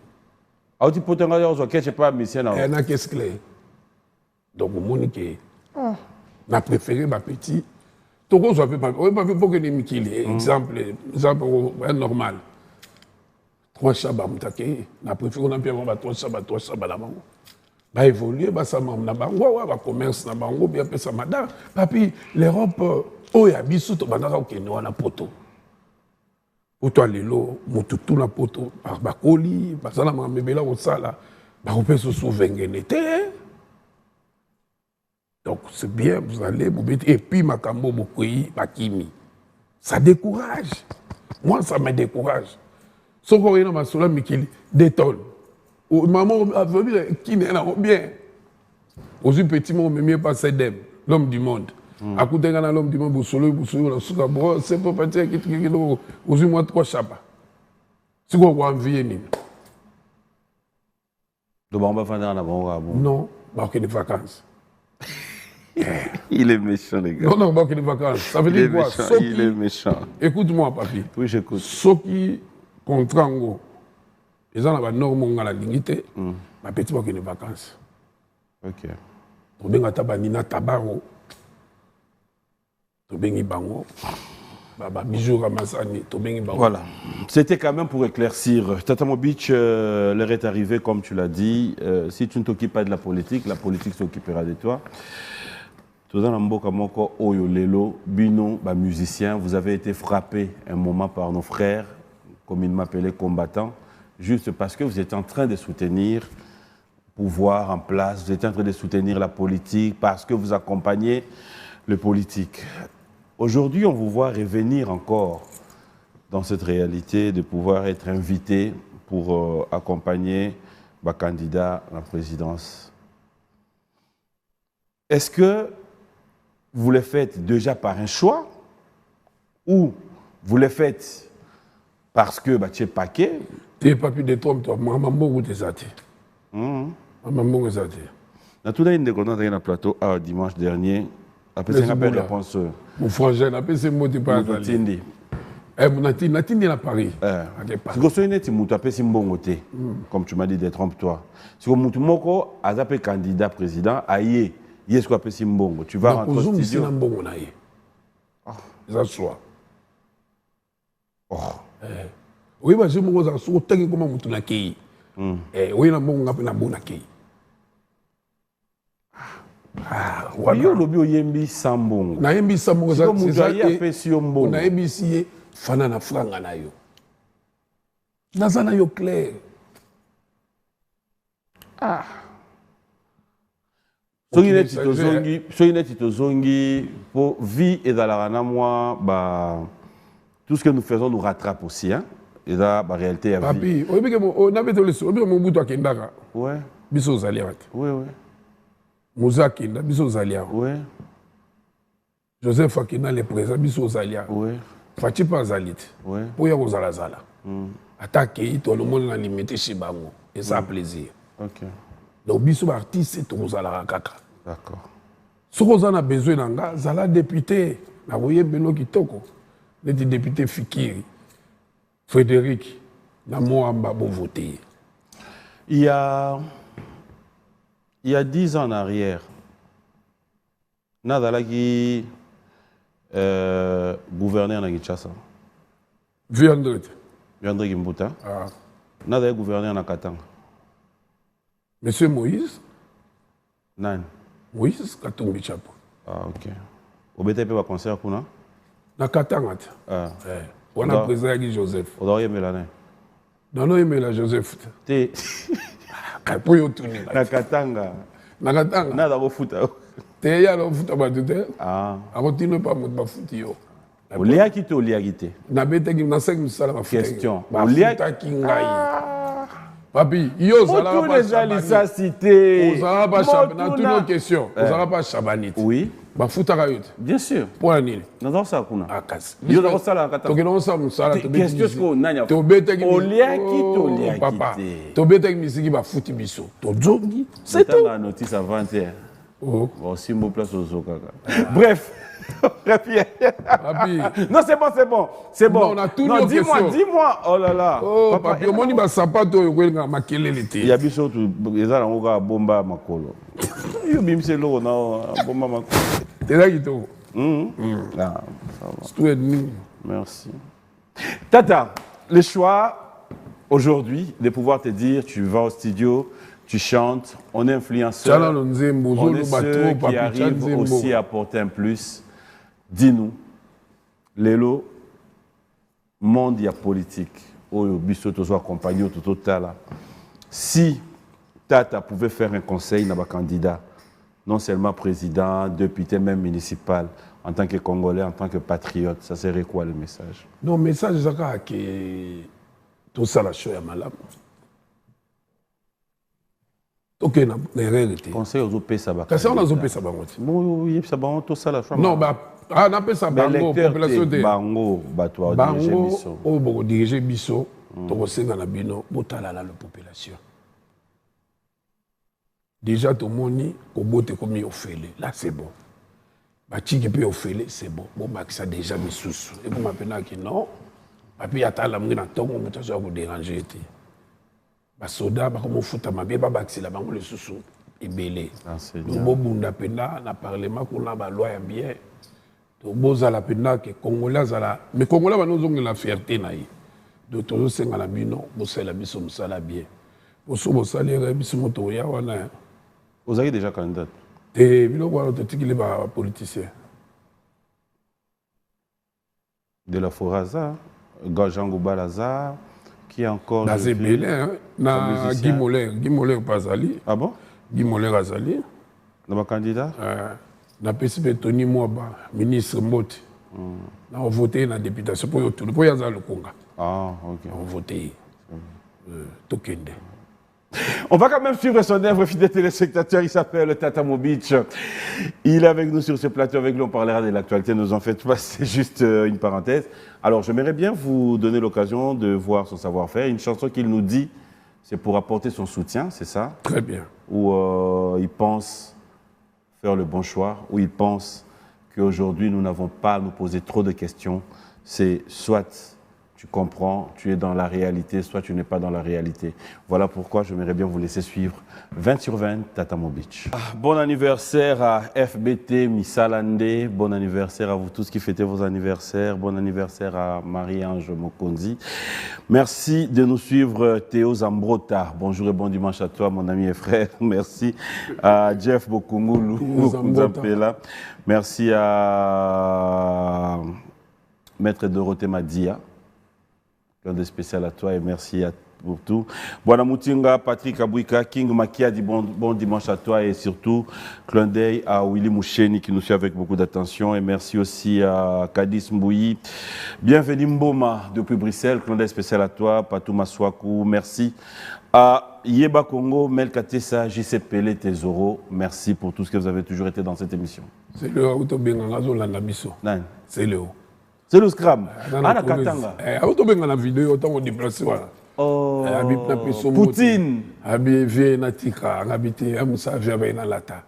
Outil poto, on a ketch, pas mission. Il y a un orchestre clair. Donc, on monique. On a préféré ma petite. Donc, on ne pas pour que les Mikil. Exemple normal. 3 chabas, on a préféré qu'on a pu avoir 3 chabas là-bas. Va évoluer, va ça na bango, va commerce na bango, bien peu ça madame. Papi, l'Europe, oh ya biso to banaka okeno na poto. Poto lelo, mututu na poto, ba koli, ba sala mabela ko sala, ba ko peso souvengene te. Donc c'est bien, vous allez vous et puis makambo bokoyi bakimi. Ça décourage. Moi ça me décourage. Soko yena masola mikili détonne. Maman a vu qui n'est bien. Aussi petit, on ne met pas Sedem, l'homme du monde. À côté de l'homme du monde, c'est pas partir qui aussi moins 3 chapas. C'est quoi on vient. Donc on va faire un avant. Non, il des vacances. Il est méchant, les gars. Non, il des vacances. Ça veut dire quoi? Il est méchant. Écoute-moi, papi. Oui, j'écoute. Ce qui contraint. Les gens ont normes à la dignité, ma petite boîte de vacances. Ok. Tobenga tabanina tabaro. Tobengi bango. Baba bijou ramassani. Tobengi bango. Voilà. C'était quand même pour éclaircir. Tata Mobich, l'heure est arrivée, comme tu l'as dit. Si tu ne t'occupes pas de la politique s'occupera de toi. Tozana Mboka Moko Oyo Lelo, Bino, musicien, vous avez été frappé un moment par nos frères, comme ils m'appelaient combattants. Juste parce que vous êtes en train de soutenir pouvoir en place, vous étiez en train de soutenir la politique parce que vous accompagnez le politique. Aujourd'hui, on vous voit revenir encore dans cette réalité de pouvoir être invité pour accompagner le candidat à la présidence. Est-ce que vous le faites déjà par un choix ou vous le faites parce que tu es paquet? Tu n'es pas plus de trompe-toi. Maman Bongo t'es athée. Maman Bongo est athée. Dans tout le monde dans le plateau dimanche dernier, après c'est une réponse. Mon frangin, après c'est moi qui parle. Natindi à Paris. Si vous êtes comme tu m'as dit, détrompe-toi. Si vous êtes un candidat président, aïe, est-ce qu'on appelle Simbongo? Tu vas rentrer au studio. Ça soit. Oui, mais je me suis dit que comment tu n'as qu'à oui, na bongo na bona kei. Oui, au lobby oyembi sambongo. Na yembi sambongo ça c'est ça. Na yembi si fana na franga na yo. Nazana yo clair. Soki neti tozongi pour vie et dans la moi tout ce que nous faisons nous rattrape aussi hein. Et là, la réalité est vie. Papi, on avait tout le son, on a beaucoup de kendaka. Ouais. Biso zalia. Oui, oui. Moussa Kenda, biso zalia. Oui. Joseph Akina le président, biso zalia. Oui. Fatipa zalit. Oui. Pour y avoir zala. Attaquer, tout le monde a limité chez Bango. Et ça a plaisir. Ok. Donc, biso artiste, c'est tout zala kaka. D'accord. Ce qu'on a besoin d'anga, zala député. Na voye Beno Kitoko. Les députés Fikiri. Frédéric, Namoamba bon voter. Il y a 10 ans en arrière, Nadala qui gouvernait en Kinshasa. Viandre Gimbuta. Nadala gouvernait en Katanga. Monsieur Moïse. Non. Moïse Katumbi Chapo. Ah, ok. Au BTP va concert pour nous? Na Katanga. On a président Joseph. On doit y aller. Non, non, il la Joseph. T'es. Pour y retourner. Na Katanga. Na Katanga. Nada au foot. T'es ya au foot à Batute. Ah. A continuer pas mon foot yo. O lia quitté ou lia quitté. Na bete qui na 5 misala ma foot. Question. O lia kingai. Papi, yo ça là pas déjà cité. On ça pas chabanit. Na toutes nos questions. On ça pas chabanit. Oui. Ba foot à bien sûr. Pour la nil. Dans ça kuna. Ah casse. Yo dans ça là Katanga. To ça musala to bete. Question ko nanya. To bete qui o lia quitté, o lia quitté. Papa. To bete qui misiki ba foot biso. To zongi. C'est tout. La notice avant-hier. Oh. Bon, si mon place au Zokaka. Bref. Papi. Non, c'est bon, c'est bon. C'est bon. Non, on a tout nos questions. Dis-moi. Oh là là. Oh, papi, au monde, il va sapato, il va maquiller l'été. Il y a des choses, il y a un bomba makolo. Il y a des choses, bomba makolo. C'est là qu'il te Ah, ça va. Merci. Tata, le choix aujourd'hui de pouvoir te dire, tu vas au studio, tu chantes, on est influenceur, on est ceux qui arrivent aussi à apporter un plus. Dis-nous, Lélo, monde ya politique, si Tata pouvait faire un conseil dans candidat, non seulement président, député, même municipal, en tant que Congolais, en tant que patriote, ça serait quoi le message? Non, le message, c'est que tout ça, la chose est malade. Ok, na réalité. Conseil aux OP ça va. Qu'est-ce qu'on a aux OP ça va? Oui, ça va tout ça la chose. Non, bah on appelle ça bango population de bango bato diriger biso. Oh bon diriger biso, to senga na bino botala la population. Déjà to moni ko bote comme ofele. Là c'est bon. Ba tiki pe ofele, c'est bon. Bon ba ça déjà misusu. Et vous m'appelez que non. Papi atala mngina tongo muto so ko déranger été. Ba soda ba comme futa mabie ba baxila bango le susu ebele. Bo bunda pena na parlement ko na ba loi ya bien. To bozala pena ke Congolais zala mais Congolais ba nozonga la fierté na yi. Do to senga na bino bo sala biso musala bien. Bo so bo salera biso moto ya wana. Vous avez déjà candidat? Et bino ko to tikile ba politicien. De la Foraza, Jean Goubalaza, Qui est encore... Dans ces belé, hein. Na Guy Moller Pazali. Ah bon? Guy Moller Azali. Dans ma candidat? Na PCP Tony Mwaba, ministre Mbote. On a voté dans la députation pour tout. Pour Yaza Lukunga. Ah, ok. On a voté. Tokende. On va quand même suivre son œuvre, fidèle téléspectateur. Il s'appelle Tata Mobich. Il est avec nous sur ce plateau. Avec lui, on parlera de l'actualité. Ne nous en faites pas, c'est juste une parenthèse. Alors, j'aimerais bien vous donner l'occasion de voir son savoir-faire. Une chanson qu'il nous dit, c'est pour apporter son soutien, c'est ça? Très bien. Où il pense faire le bon choix, où il pense qu'aujourd'hui, nous n'avons pas à nous poser trop de questions. C'est soit tu comprends, tu es dans la réalité, soit tu n'es pas dans la réalité. Voilà pourquoi j'aimerais bien vous laisser suivre 20 sur 20, Tata Mobich. Bon anniversaire à FBT Missalande, bon anniversaire à vous tous qui fêtez vos anniversaires, bon anniversaire à Marie-Ange Mokonzi. Merci de nous suivre Théo Zambrota. Bonjour et bon dimanche à toi mon ami et frère. Merci à Jeff Bokungulu. Merci à Maître Dorothée Madia. Plein de spécial à toi et merci pour tout. Buana Moutinga, Patrick Abouika, King Makia dit bon dimanche à toi et surtout clin d'œil à Willy Moucheni qui nous suit avec beaucoup d'attention et merci aussi à Kadis Mbouyi. Bienvenue Mboma depuis Bruxelles, clin d'œil spécial à toi, Patou Maswaku, merci. À Yeba Congo, Melkatessa, JC Pelé Tesoro, merci pour tout ce que vous avez toujours été dans cette émission. C'est le Auto Bengangazo Landabiso. C'est le C'est le Scram. Ana Katanga. Auto Bengana vidéo, autant on déplace. Oh. Poutine. Abi vie natika, habité Amoussa Viabe na lata.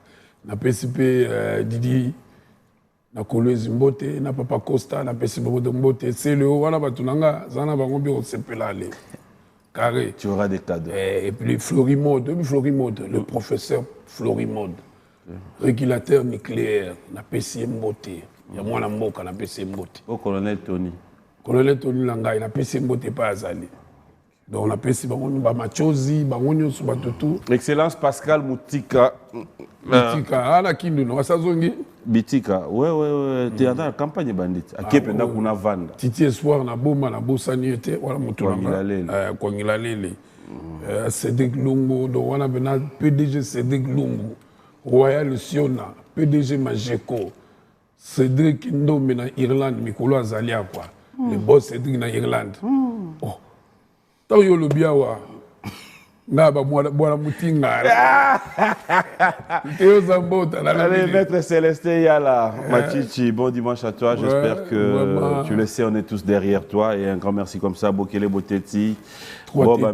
Na PCP Didi, na Kolwezi Mbote, na Papa Costa, na PCP Mbote. C'est le voilà batunanga, zana bangobi on sepelale. Carré. Tu auras des cadeaux. Et puis Florimode, le professeur Florimode, régulateur nucléaire, na PCP Mbote. Il y a moi Mboka na PCP Mbote. Au colonel Tony. Colonel Tony Langa, il a PCP Mbote pas azali. Donc on a PCP Mbote, Machozi, Bangonyo Subatutu. Excellence Pascal Moutika. Bitika, ala kindu no wasazongi. Bitika, ouais. Tu es dans la campagne bandite. À Kependa kuna vanda. Titi Espoir na Boma na Bosaniete, voilà Moutulanga. Kwangila Lele. Cédric Lungu, donc on a bena PDG Cédric Lungu. Royal Siona, PDG Majeko. Cédric Ndombe na Irlande, Mikolo Azalia quoi. Le boss Cédric na Irlande. Oh. Tant yo le biawa. Naba boala mutinga. Théo Zambota. Allez, Maître Célestin Yala, Machichi, bon dimanche à toi. J'espère que tu le sais, on est tous derrière toi. Et un grand merci comme ça. Bokele Boteti, Boba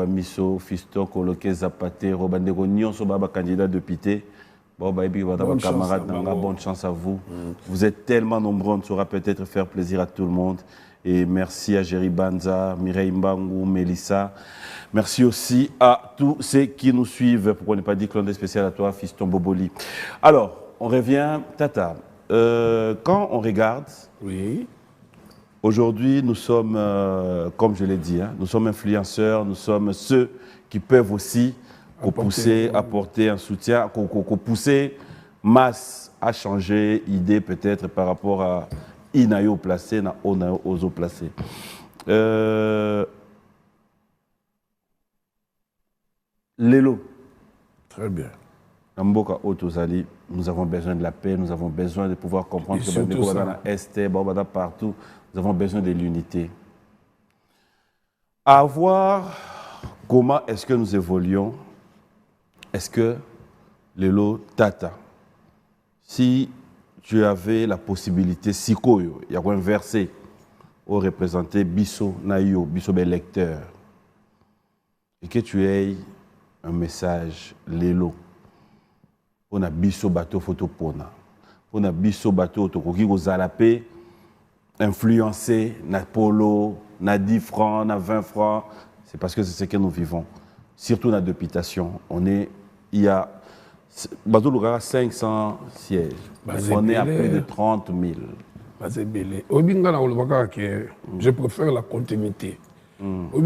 Misso, Fiston Koloke Zapate, Robandego Nyonso Baba, candidat de Pité. Bonne camarade, bonne chance à vous. Vous êtes tellement nombreux, on saura peut-être faire plaisir à tout le monde. Et merci à Jerry Banza, Mireille Mbangou, Mélissa. Merci aussi à tous ceux qui nous suivent. Pourquoi ne pas dire clin d'œil spécial à toi, Fiston Boboli. Alors, on revient, Tata. Quand on regarde, oui. Aujourd'hui, nous sommes, comme je l'ai dit, nous sommes influenceurs, nous sommes ceux qui peuvent aussi apporter un soutien, pousser masse à changer idée peut-être par rapport à Inayo placé, na Ozo placé. Lélo. Très bien. Namboka Otozali, nous avons besoin de la paix, nous avons besoin de pouvoir comprendre que dans la Est, partout, nous avons besoin de l'unité. À voir comment est-ce que nous évoluons. Est-ce que, Lélo Tata, si tu avais la possibilité, si il y a un verset où représenter Bisso Nayo, Bisso lecteur, et que tu aies un message, Lélo, pour na Bisso bateau photo pour na Bisso bateau tokoki ko zalapé, influencer na polo, na 10 francs, na 20 francs, c'est parce que c'est ce que nous vivons. Surtout dans l'hôpitation, il y a 500 sièges. On est à plus de 30 000. Je préfère la continuité. Je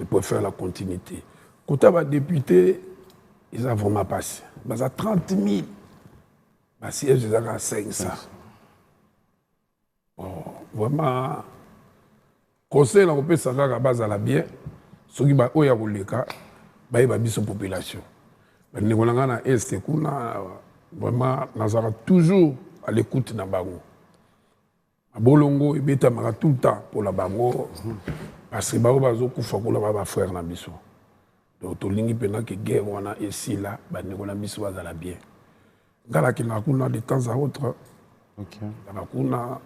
préfère la continuité. Quand on député, ils ont vraiment passé. Ils ont 30 000. Les sièges, ils ont 500. Vraiment, conseil on peut savoir à base à la bien, ce qui va au Yagouleka, bah biso population. Mais nous avons un est vraiment nous toujours à l'écoute na bango. A Bolongo et beta mara tout le temps pour la bango parce que bango bazo kufa ko la ba frère na biso. Donc to lingi pena que guerre wana ici là, ba ndeko na biso bazala bien. Ngala ki na kuna de temps à autre. OK. Na kuna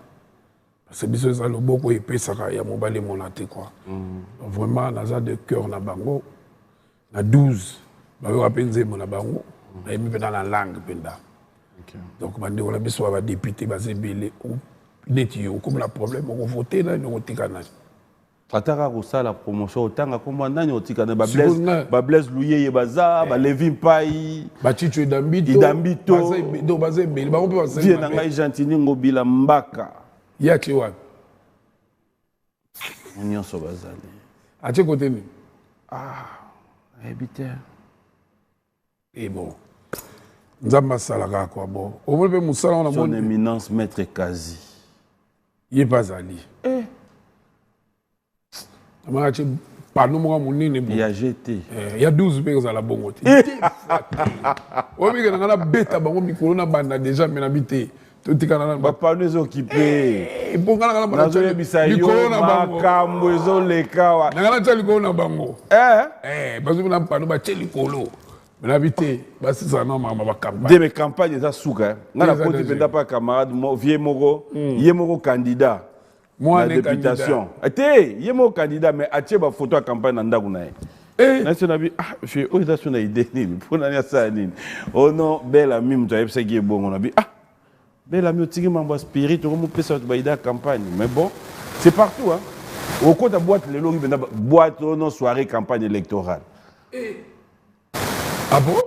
c'est biso ça le boko et pesaka ya mobali monate quoi. Donc vraiment naza de cœur na bango na 12 ba yo apenze mona bango na yemi pena na langue penda. OK. Donc bande on a biso ba député ba zebele ou comme la problème on voter là no tikana. Ataka ko la promotion otanga ko nani otikana ba Blaise Louye baza ba Levi Mpai ba Chicho Idambito ba zebele ba on peut passer. Vie na ngai Gentini Ngobila Mbaka. Ya ki wa. Union so bazali. A che côté ni. Habiter. Et bon. Nzamba salaka quoi bon. Au moins pe musala on a Son éminence maître Kazi. Il pas ali. Amache pano mo munini Il a jeté. Il y a 12 pays à la bongo. Obi kana na beta bango mikolo na banda déjà mais habité. Tout tikana Ba pano les occupé. Bon kana na banda. Nazo yebisa yo makambo ezo lekawa. Na tali ko na bango. Bazo na pano ba teli kolo. Mais habité ba sisa na mama ba campagne. De mes campagnes za souka. Ngala koti penda pa camarade mo vieux moko, yé moko candidat. Moi la députation. Ate, yé moko candidat mais atie ba photo à campagne na ndaku na ye. Na sona bi je o eza sona idée nini pour na ça nini. Oh non, bel ami mto yebisa ki bongo na bi bel ami otiki mambo spirit ko mo pesa ba ida campagne. Mais bon, c'est partout hein. Au côté de boîte le logi boîte non soirée campagne électorale. Ah bon?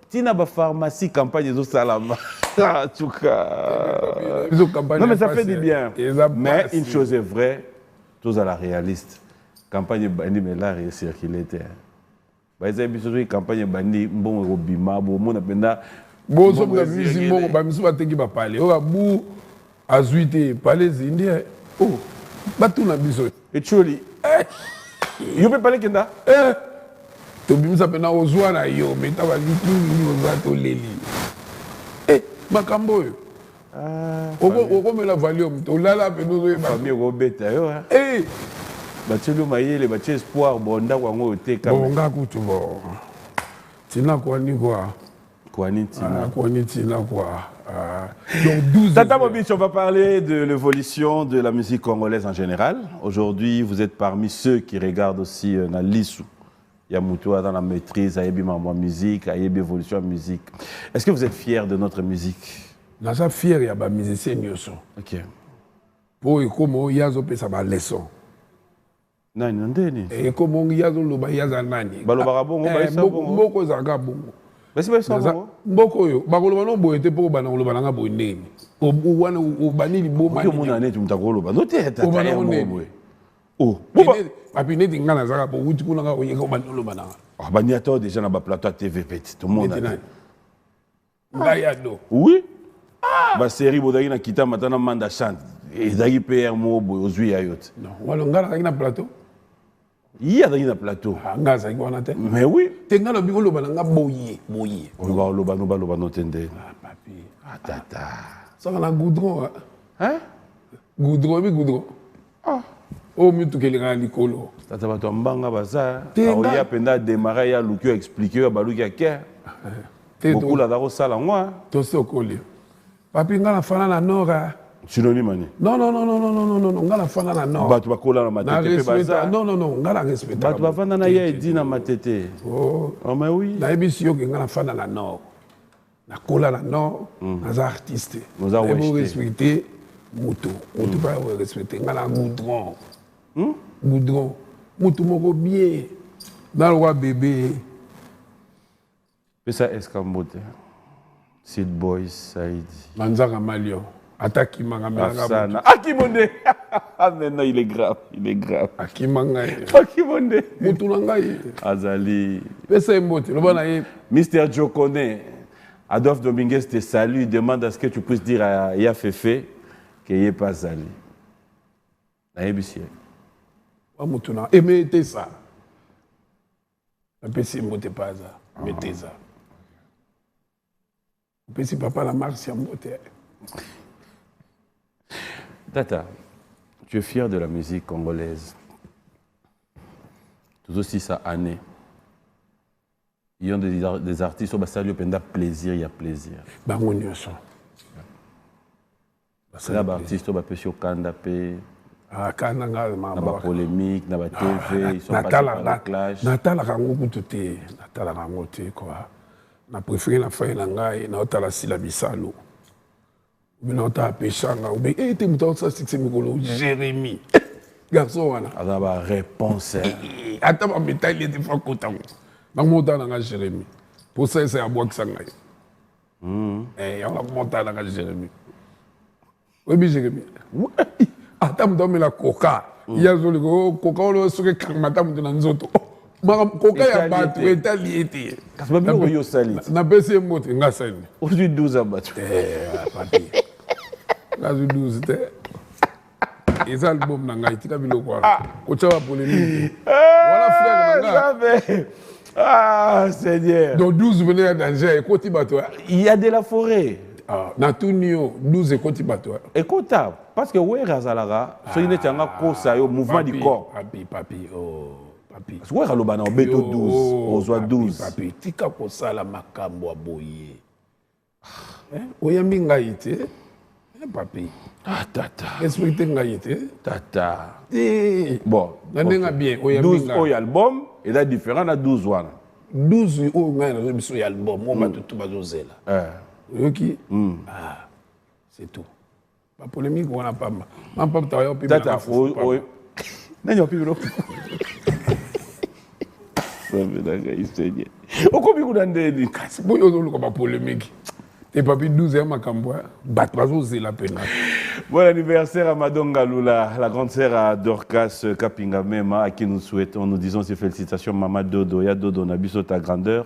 Tina ba pharmacie campagne ezo salama. En tout cas. Non mais ça fait du bien. Mais une chose est vraie, tous à la réaliste. Campagne bandi mais là circulé terre. Ba eza biso zo campagne bandi mbongo robima bo mona penda bo so ba misi mbongo ba misu bateki ba parler. O ba bu azuite parler indien. Oh, ba tout na biso. Et choli. Yo peut parler kenda? To bimisa pena ozwa na yo meta ba litu ni oza to leli. Makambo yo. Oko me la valium to lala peno zo ba famille robeta yo. Bachelo mayele bache espoir bonda kwango te kama. Bonga kutu bo. Tina kwa ni kwa. Kwa ni tina. Kwa ni tina kwa. Donc 12. Tata Mobich, on va parler de l'évolution de la musique congolaise en général. Aujourd'hui, vous êtes parmi ceux qui regardent aussi Nalissu. Yamoutoua dans la maîtrise, Ayebi Mamwa musique, Ayebi évolution musique. Est-ce que vous êtes fier de notre musique? Je suis fier de la musicien. Ok. Pour comment il y a des leçons. Nani ndeni? Et comment il y a des nani. Balobara bongo, beaucoup zanga bongo. Mais c'est pas ça bongo. Beaucoup yo. Balobara non boite pour balobara balanga boine. O wana o banili bo mani. Ko mona netu mtakoloba. Note tata ya bongo. Oh. Papi neti ngana zaka po uti kuna nga oyeka banolo bana. Ah bani ato déjà na ba plateau TV petit tout le monde. Ngayado. Oui. Ba série bodaki na kita matana manda chante. Ezaki PR mo boy ozui ayot. Non, wala ngana na plateau. Il y a na plateau. Nga za ko na te. Mais oui. Te ngalo bi ko bana nga boye. O ba lo ba no tende. Papi. Tata. Ça na goudron. Hein? Goudron. Oh, mais tu as likolo. Tata bato mbanga baza. Aoya penda démarrer ya luki expliquer ba luki ke. Beaucoup la daro sala moi. To sokoli. Papi ngana fana na nora. Synonyme ani. Non, ngana fana na nora. Bato bakola na matete pe baza. Non, ngana respecte. Bato bafana na ya edi na matete. Oh, mais oui. Na ebisi yo ngana fana na nora. Na kola na nora, na artiste. Nous avons respecté moto. On peut pas respecter ngana goudron. Goudron. Moutou moko bien. Dans le roi bébé. Pesa Eskambote. Sid Boys, Saïdi. Manzaka Malio. Ataki Manga. Akimonde. Maintenant, il est grave. Akimanga. Akimonde. Moutou Nangaï. Azali. Pesa Mbote. Mister Jokone. Adolphe Dominguez te salue. Demande à ce que tu puisses dire à Yafefe qu'il n'y ait pas Zali. ABC. Amutuna. Et mettez ça. La PC ne pas ça. Mettez ça. La PC papa la marque, c'est un moteur. Tata, tu es fier de la musique congolaise. Tout aussi ça année. Il y a des artistes au Bassalio Penda plaisir, il y a plaisir. Bango nyonso. C'est là artistes au Bapesio Kandapé. Ah kana nga na ba polémique, na ba TV, ils sont passés par le clash. Natala kango kutote, natala kango te quoi. Na préféré la fin na ngai na otala sila bisalo. Bina ota pechanga ou be te muta ça c'est mikolo Jérémy. Garçon wana. Ada ba réponse. Ata ba métal il était fa kotango. Na monta na Jérémy. Pour ça c'est à bois que ça ngai. On a monta na Jérémy. Oui Jérémy. Ata mdomi la coca. Il y a zoli coca on se que mata mdomi na nzoto. Coca ya batu etaliete. Kasba bilo yo sali. Na bese moto ngasani. Aujourd'hui 12 à battu. Papi. Là 12 te. Et ça album na ngai tika bilo kwa. Ko tsawa polémique. Voilà frère na ngai. Ah Seigneur. Donc 12 venait à danger et koti bato. Il y a de la forêt. Na tunio 12 ekoti bato. Écoute, parce que ouais Razalara, so il est un kosa yo mouvement du corps. Papi, oh, papi. Parce que ouais Ralobana beto 12, ozoa 12. Papi, tika ko sala makambo aboye. Oyambi ngai te. Papi. Ah tata. Respecte ngai te. Tata. Bon, nandenga bien, oyambi 12 oy album et là différent na 12 wana. 12 o ngai na biso ya album, mo batutu bazozela. Ok. Ah, c'est tout. Pas polémique, on n'a pas. On n'a pas de Tata, oui. Non, il n'y a plus de polémique. Et papi 12 ans, ma camboua, battre la peine. Bon anniversaire à Madonga Lula, la grande sœur à Dorcas Kapinga Mema, à qui nous souhaitons, nous disons ces félicitations, Maman Dodo, ya Dodo, Nabiso ta grandeur.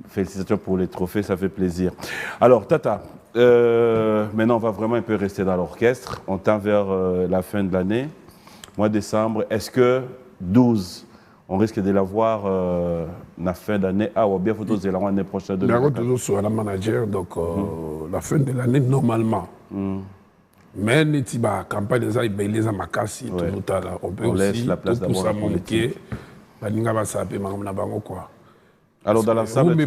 Félicitations pour les trophées, ça fait plaisir. Alors, Tata, maintenant on va vraiment un peu rester dans l'orchestre. On tend vers la fin de l'année, mois de décembre. Est-ce que 12, on risque de l'avoir la fin d'année? Ah, ou bien faut de l'année prochaine. On toujours sur la manager, donc la fin de l'année normalement. Mais la campagne des aïe, les amakasi, on peut aussi laisse la place pour d'avoir politique. Alors dans l'ensemble,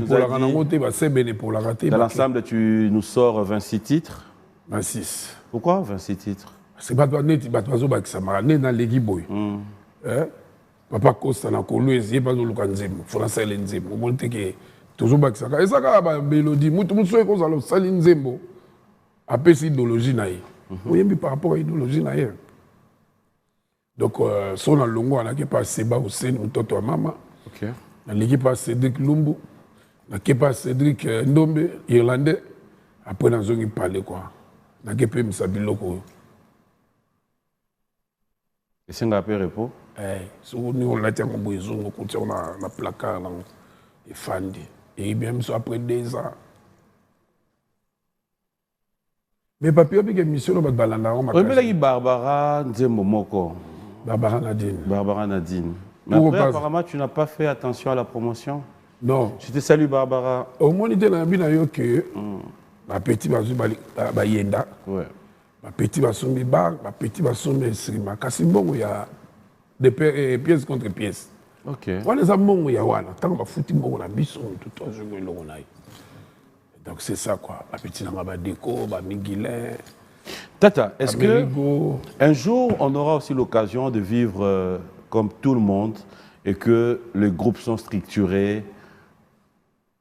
tu nous sors 26 titres. 26. Pourquoi 26 titres? C'est pas toi, tu vas dans les guiboy. Papa Costa na Kolwezi, pas au Lukanzemo, Français Lenzemo. Mon teke toujours bakisaka. Et ça quand ba mélodie, mutu soye ko zalo salinzemo. Après cette idéologie naïe. Oui, mais par rapport à l'idéologie naïe. Donc son na longo ana ke pas Seba Hussein mtoto wa mama. OK. Na l'équipe pas Cédric Lumbu. Na ke pas Cédric Ndombe irlandais. Après na zongi parler quoi. Na ke pe Msabiloko. Et c'est un peu repos. Si on a un besoin, on a la placard et fandi. Et bien, après 2 ans. Mais papier, il y a une mission de Balanda. Oui, mais là, Barbara Nzembo. Barbara Nadine. Barbara Nadine. Mais après, apparemment, tu n'as pas fait attention à la promotion. Non. Je te salue, Barbara. Au moins, il y a un que ma petite Yenda. Ouais. Ma petite Basombi Bar, ma petite Basombi Srima. Kassimbo, il y a des pièces contre pièces. Ok. On les a mon yawana. Tant que foutu mon la bisson, tout le jour donc c'est ça quoi. Ma petite nanga déco, ba Miguelin. Tata, est-ce que un jour on aura aussi l'occasion de vivre comme tout le monde et que les groupes sont structurés,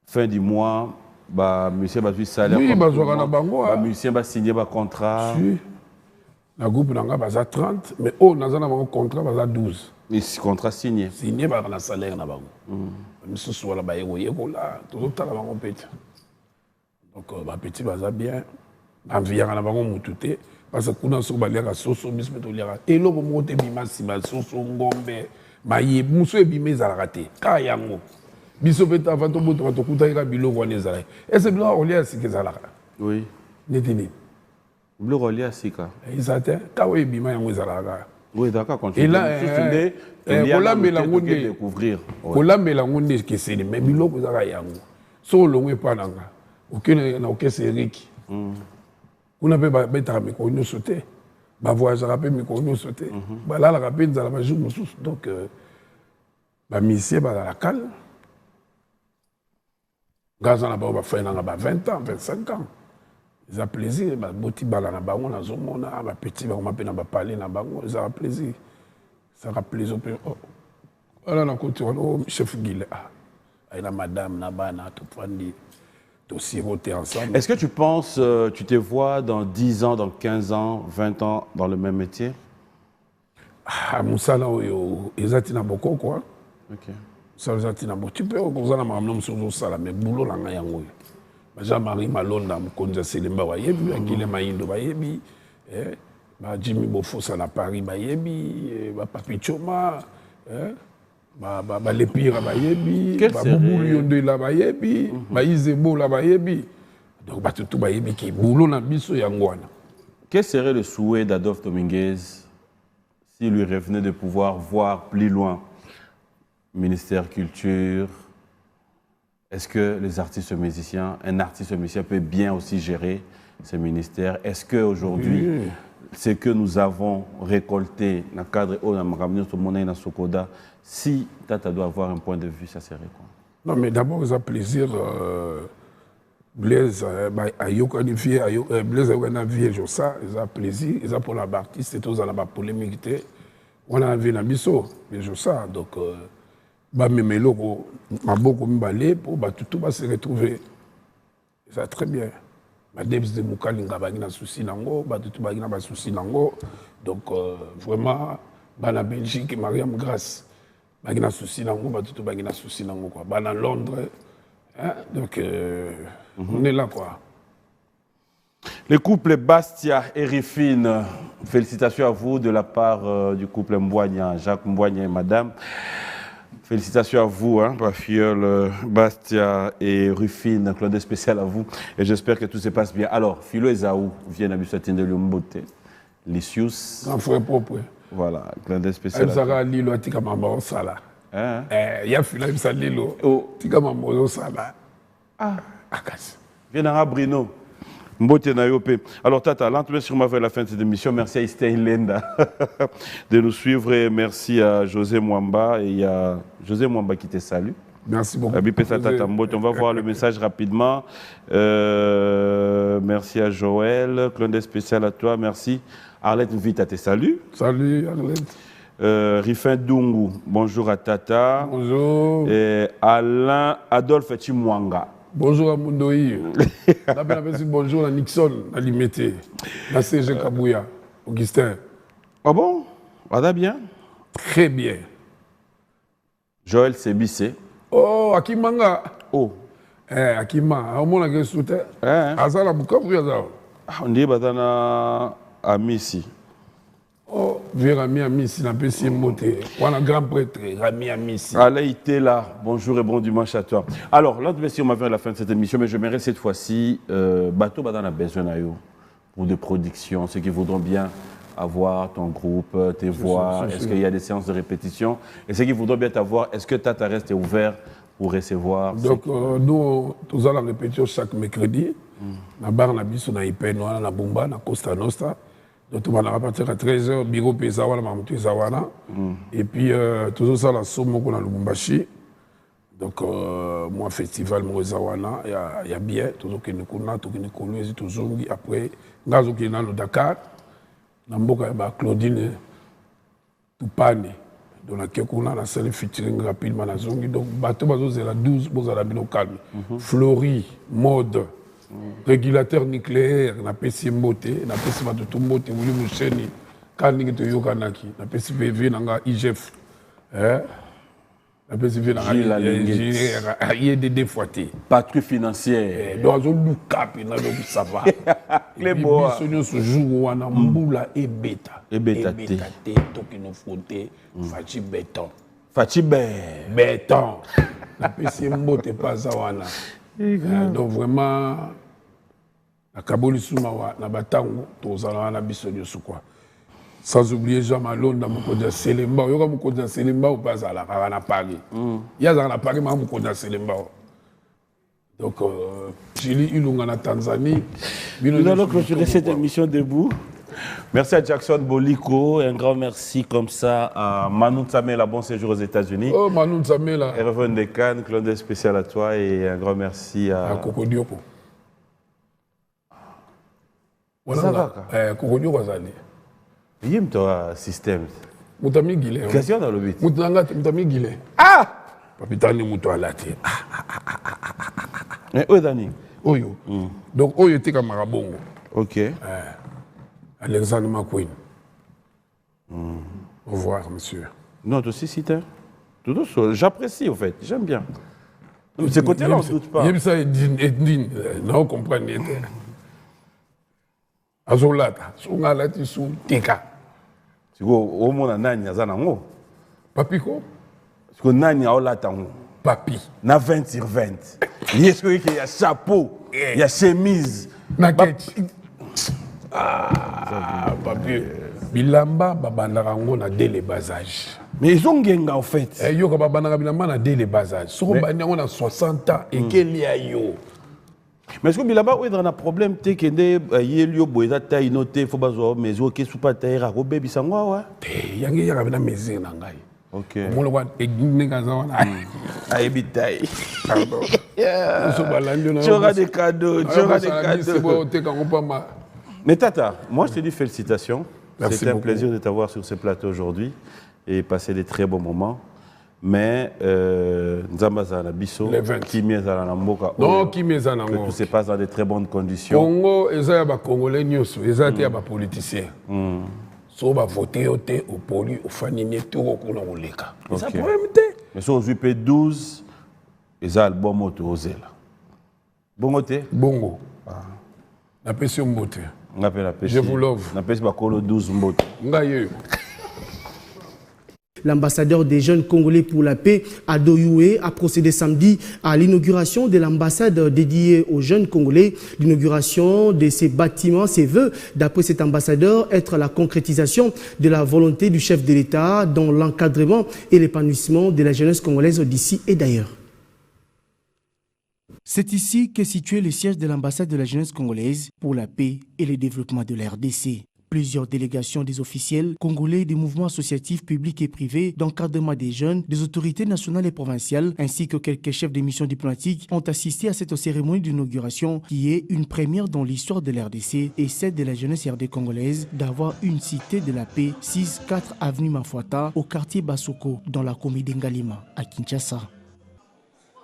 fin du mois, bah monsieur va suivre salaire. Oui, bah j'aurai la bango. Bah monsieur va signer un contrat. Si. Le groupe nanga baza 30, mais oh naza na bango contrat baza 12. Et contrat signé. Signé ba na salaire na bango. Monsieur soit la ba yeko là, tout ta la bango petit. Donc ba petit baza bien. Environ na bango mututé parce que kuna so ba leka soso bisme to leka. Et lo ko mote bima sima soso ngombe. Maye muso e bima za raté. Ka yango. Biso beta avant to boto to kuta ira biloko ne za. Et c'est bilo on lia sikeza. Oui. Netini. Le relié à Sika. Ils attendent. Quand ils bima yango za. Oui, d'accord. Quand Et là, découvrir. Kolambela ngonde keseni mais biloko ezaka yango. So longwe pa nanga. Aucune na aucun sériki. On avait betaka mikolo nyonso te. Ba voyagera pe mikolo nyonso te. Ba lalaka pe nzala ba jour mosusu. Donc ba misie ba la calme. Gaza na ba fa na ba 20 ans, 25 ans. Ils ont plaisir, boti bala na bango na zomona, ba petit ba ma pe na ba parler na bango, ils ont plaisir. Ça a plaisir pe. Voilà na côté on chef Guile. Ah, la madame na bana tout prendre tout siroter ensemble. Est-ce que tu penses tu te vois dans 10 ans, dans 15 ans, 20 ans dans le même métier? Ah, musala oyo ezati na boko quoi. OK. Ça ezati na boko. Tu peux kozana mamno msuzo sala mais boulot na nga yango. Jean-Marie Malonda Mkonza Selemba Wayebi, Guilhem Maïndo Bayebi, Jimmy Bofosa na Paris Bayebi, Papi Choma, Lepira Bayebi, Boubou Yonde la Bayebi, Izebo la Bayebi. Donc tout Bayebi qui boulot na biso yangwana. Quel serait le souhait d'Adolphe Dominguez s'il lui revenait de pouvoir voir plus loin? Ministère Culture. Est-ce que les artistes musiciens, un artiste musicien peut bien aussi gérer ce ministère? Est-ce qu'aujourd'hui, ce que nous avons récolté dans le cadre de Sokoda, si Tata doit avoir un point de vue, ça serait quoi? Non, mais d'abord, ça plaisir. Blaise Blaise a vie, ça, ça plaisir. Ça pour l'artiste, c'est tout ça, la polémique. On a vu la biso, mais ça, donc. Ba memelo maboko mbale pour ba tout va se retrouver ça très bien ba debs de mukalinga ba na souci nango ba tout ba na souci nango donc vraiment ba na Belgique Mariam Grâce ba na souci nango ba tout ba na souci nango quoi ba na Londres hein? Donc on est là quoi. Le couple Bastia et Rufine, félicitations à vous de la part du couple Mbouagna, Jacques Mbouagna et madame. Félicitations à vous, hein, Pafiol, Bastia et Rufine, Claude spécial à vous. Et j'espère que tout se passe bien. Alors, Philo et Zaou viennent à Bissatine de Lumbote, Lysius. Un frère propre. Voilà, Claude spécial. Elle sera Lilo, Tika Mambo Sala. Il y a Philo et Lilo, Tika Mambo Sala. Ah, Akas. Viens à Brino. Alors, Tata, lentement sur ma la fin de cette émission. Merci à Estelle Lenda de nous suivre et merci à José Mwamba. Et il y a José Mwamba qui te salue. Merci beaucoup. On va voir le message rapidement. Merci à Joël. Clone spécial à toi. Merci. Arlette Vita te salue. Salut, Arlette. Rifin Dungu, bonjour à Tata. Bonjour. Et Alain Adolphe Chimwanga. Bonjour à Mundoï. Bonjour à Nixon, à Limité. À CG Kabouya, Augustin. Ah bon? Va bien? Très bien. Joël Sebissé. Oh, Akimanga. Oh. Akima, on m'a dit que Azala Bukavu Azala. On dit que à Missi. Oh, Rami Amissi, la PC Moté. On a un grand prêtre, Rami Amissi. Allez, il était là. Bonjour et bon dimanche à toi. Alors, là, on va vers la fin de cette émission, mais je j'aimerais cette fois-ci, Bateau Badan a besoin pour des productions, ceux qui voudront bien avoir ton groupe, tes voix, est-ce qu'il y a des séances de répétition? Et ceux qui voudront bien t'avoir, est-ce que Tata reste ouvert pour recevoir? Donc, nous, tous allons répéter chaque mercredi. Na bar na biso na Ipeno na Bumba na Costa Nostra. Donc, on va partir à 13h, bureau Pesawana, Mamoutou Zawana. Et puis, toujours ça, la somme qu'on a le Bumbashi. Donc, moi, festival Zawana, il y a bien, toujours que nous connaissons, toujours après, nous avons le Dakar, nous avons Claudine Toupane, dans laquelle on a la salle featuring rapidement. Donc, bateau, c'est la 12, pour la calme. Fleury, mode. Régulateur nucléaire, na pesi mbote, na pesi matoto mbote, wuli musheni, kani to yokanaki, na pesi PV nanga IGF. Na pesi PV nanga IEDD foité. Patrouille financière. Donc on look up na donc ça va. Les bois. Sonyo ce jour wana mbula et bêta. Et bêta té to qui nous frotter, fachi béton. Fachi béton. Na pesi mbote pas ça wana. Donc vraiment na kaboli sumawa na batango tozala na biso nyoso quoi. Sans oublier Jean Malonda, Moukoda Selemba. Il y a Moukoda Selemba ou pas à la Paris. Il y a à Paris, mais Moukoda Selemba. Donc, Chili, Ilunga, na Tanzanie. Nous allons clôturer cette émission debout. Merci à Jackson Boliko. Un grand merci comme ça à Manu Tsamela, bon séjour aux États-Unis. Oh, Manu Tsamela. Hervé de Cannes, Claude spécial à toi. Et un grand merci à Coco Diopo. Ça va, Coco Diopo, ça il y a un système. Moutami Guilé. Question dans le but. Moutami Guilé. Ah! Papitani Moutoualati. Mais où Dani? Oyo. Donc, Oyo était comme Marabongo. Ok. Alexandre McQueen. Au revoir, monsieur. Non, aussi, si t'es. Tout douce. J'apprécie, au fait. J'aime bien. Ce côté-là, on ne doute pas. J'aime ça, Edine. Non, comprenez. Azolata. Sungalati, sou teka. Au monde, nani azanango. Papi ko? Parce que nani aolatango. Papi. Na 20 sur 20. Il y a chapeau, il y a chemise. Naketi. Ah, papi. Bilamba babandarango na dès les bas âges. Mais ils ont gagné en fait. Yo ka babandanga bilamba na dès les bas âges. Soko banyango na 60 ans et quel y a yo. Mais est-ce que Bilaba est dans un problème te kende yelio boeza ta inote faut bazo mais zo ke soupa ta era ko baby sangwa wa yangi ya kabina mezi na ngai. OK. Mo lo kwa egne kaza wana. Ayebitai. Pardon. So balandi na. Tu auras des cadeaux, tu auras des cadeaux. Mais Tata, moi je te dis félicitations. C'était un plaisir de t'avoir sur ce plateau aujourd'hui et passer des très bons moments. Mais Nzambaza Bisso, qui m'est à la Mboka, non, qui m'est à la Mboka, tout se passe dans de très bonnes conditions. Congo, ils ont des Congolais, ils ont des politiciens. Ils ont voté au poli, au fanini, tout au couleur au leka. Ça pourrait m'aider. Mais si on veut P12, ils ont le bon mot au zèle. Bon mot? Bongo. La pression mote. Je vous love. La pression 12 mots. L'ambassadeur des jeunes Congolais pour la paix, Ado Youé, a procédé samedi à l'inauguration de l'ambassade dédiée aux jeunes Congolais. L'inauguration de ces bâtiments, ses vœux, d'après cet ambassadeur, être la concrétisation de la volonté du chef de l'État dans l'encadrement et l'épanouissement de la jeunesse congolaise d'ici et d'ailleurs. C'est ici qu'est situé le siège de l'ambassade de la jeunesse congolaise pour la paix et le développement de la RDC. Plusieurs délégations des officiels congolais, des mouvements associatifs publics et privés, d'encadrement des jeunes, des autorités nationales et provinciales, ainsi que quelques chefs de missions diplomatiques ont assisté à cette cérémonie d'inauguration qui est une première dans l'histoire de l'RDC et celle de la jeunesse RD congolaise d'avoir une cité de la paix 6-4 avenue Mafuata au quartier Basoko dans la commune d'Ngalima à Kinshasa.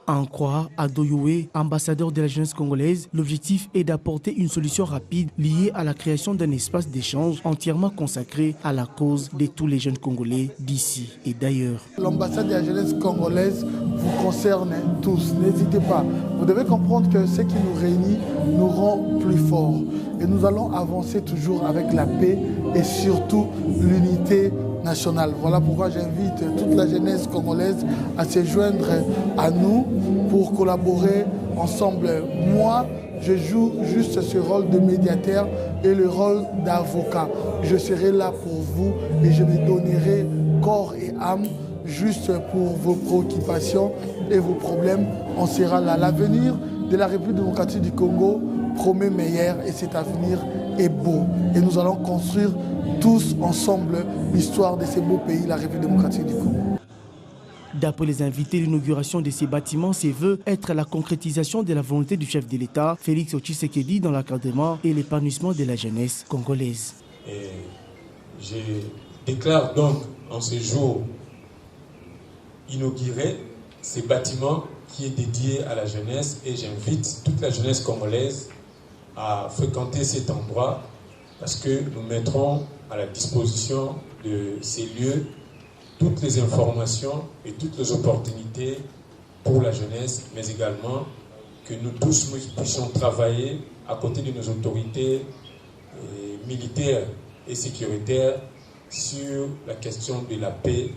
À en croire Ado Youé, ambassadeur de la jeunesse congolaise, l'objectif est d'apporter une solution rapide liée à la création d'un espace d'échange entièrement consacré à la cause de tous les jeunes Congolais d'ici et d'ailleurs. L'ambassade de la jeunesse congolaise vous concerne tous, n'hésitez pas. Vous devez comprendre que ce qui nous réunit nous rend plus forts. Et nous allons avancer toujours avec la paix et surtout l'unité nationale. Voilà pourquoi j'invite toute la jeunesse congolaise à se joindre à nous pour collaborer ensemble. Moi, je joue juste ce rôle de médiateur et le rôle d'avocat. Je serai là pour vous et je me donnerai corps et âme juste pour vos préoccupations et vos problèmes. On sera là. L'avenir de la République démocratique du Congo promet meilleur et cet avenir est beau. Et nous allons construire tous ensemble l'histoire de ce beau pays, la République démocratique du Congo. D'après les invités, l'inauguration de ces bâtiments se veut être la concrétisation de la volonté du chef de l'État, Félix Tshisekedi, dans l'encadrement et l'épanouissement de la jeunesse congolaise. Et je déclare donc en ce jour inauguré ces bâtiments qui est dédié à la jeunesse et j'invite toute la jeunesse congolaise à fréquenter cet endroit parce que nous mettrons à la disposition de ces lieux toutes les informations et toutes les opportunités pour la jeunesse, mais également que nous tous nous puissions travailler à côté de nos autorités militaires et sécuritaires sur la question de la paix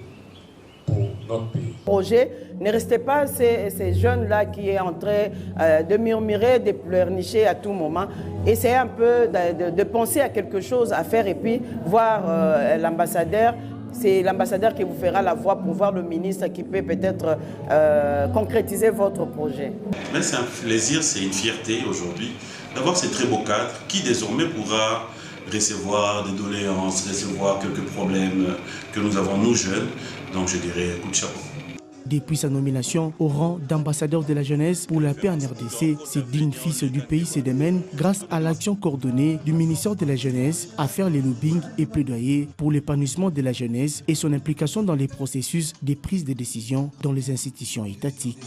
pour notre pays. Projet, ne restez pas ces jeunes-là qui est en train de murmurer, de pleurnicher à tout moment. Essayez un peu de penser à quelque chose à faire et puis voir l'ambassadeur. C'est l'ambassadeur qui vous fera la voix pour voir le ministre qui peut peut-être concrétiser votre projet. Mais c'est un plaisir, c'est une fierté aujourd'hui d'avoir ces très beaux cadres qui désormais pourra recevoir des doléances, recevoir quelques problèmes que nous avons nous jeunes. Donc je dirais coup de chapeau. Depuis sa nomination au rang d'ambassadeur de la jeunesse pour la paix en RDC, ce digne fils du pays se démène grâce à l'action coordonnée du ministère de la jeunesse à faire les lobbying et plaidoyer pour l'épanouissement de la jeunesse et son implication dans les processus de prise de décision dans les institutions étatiques.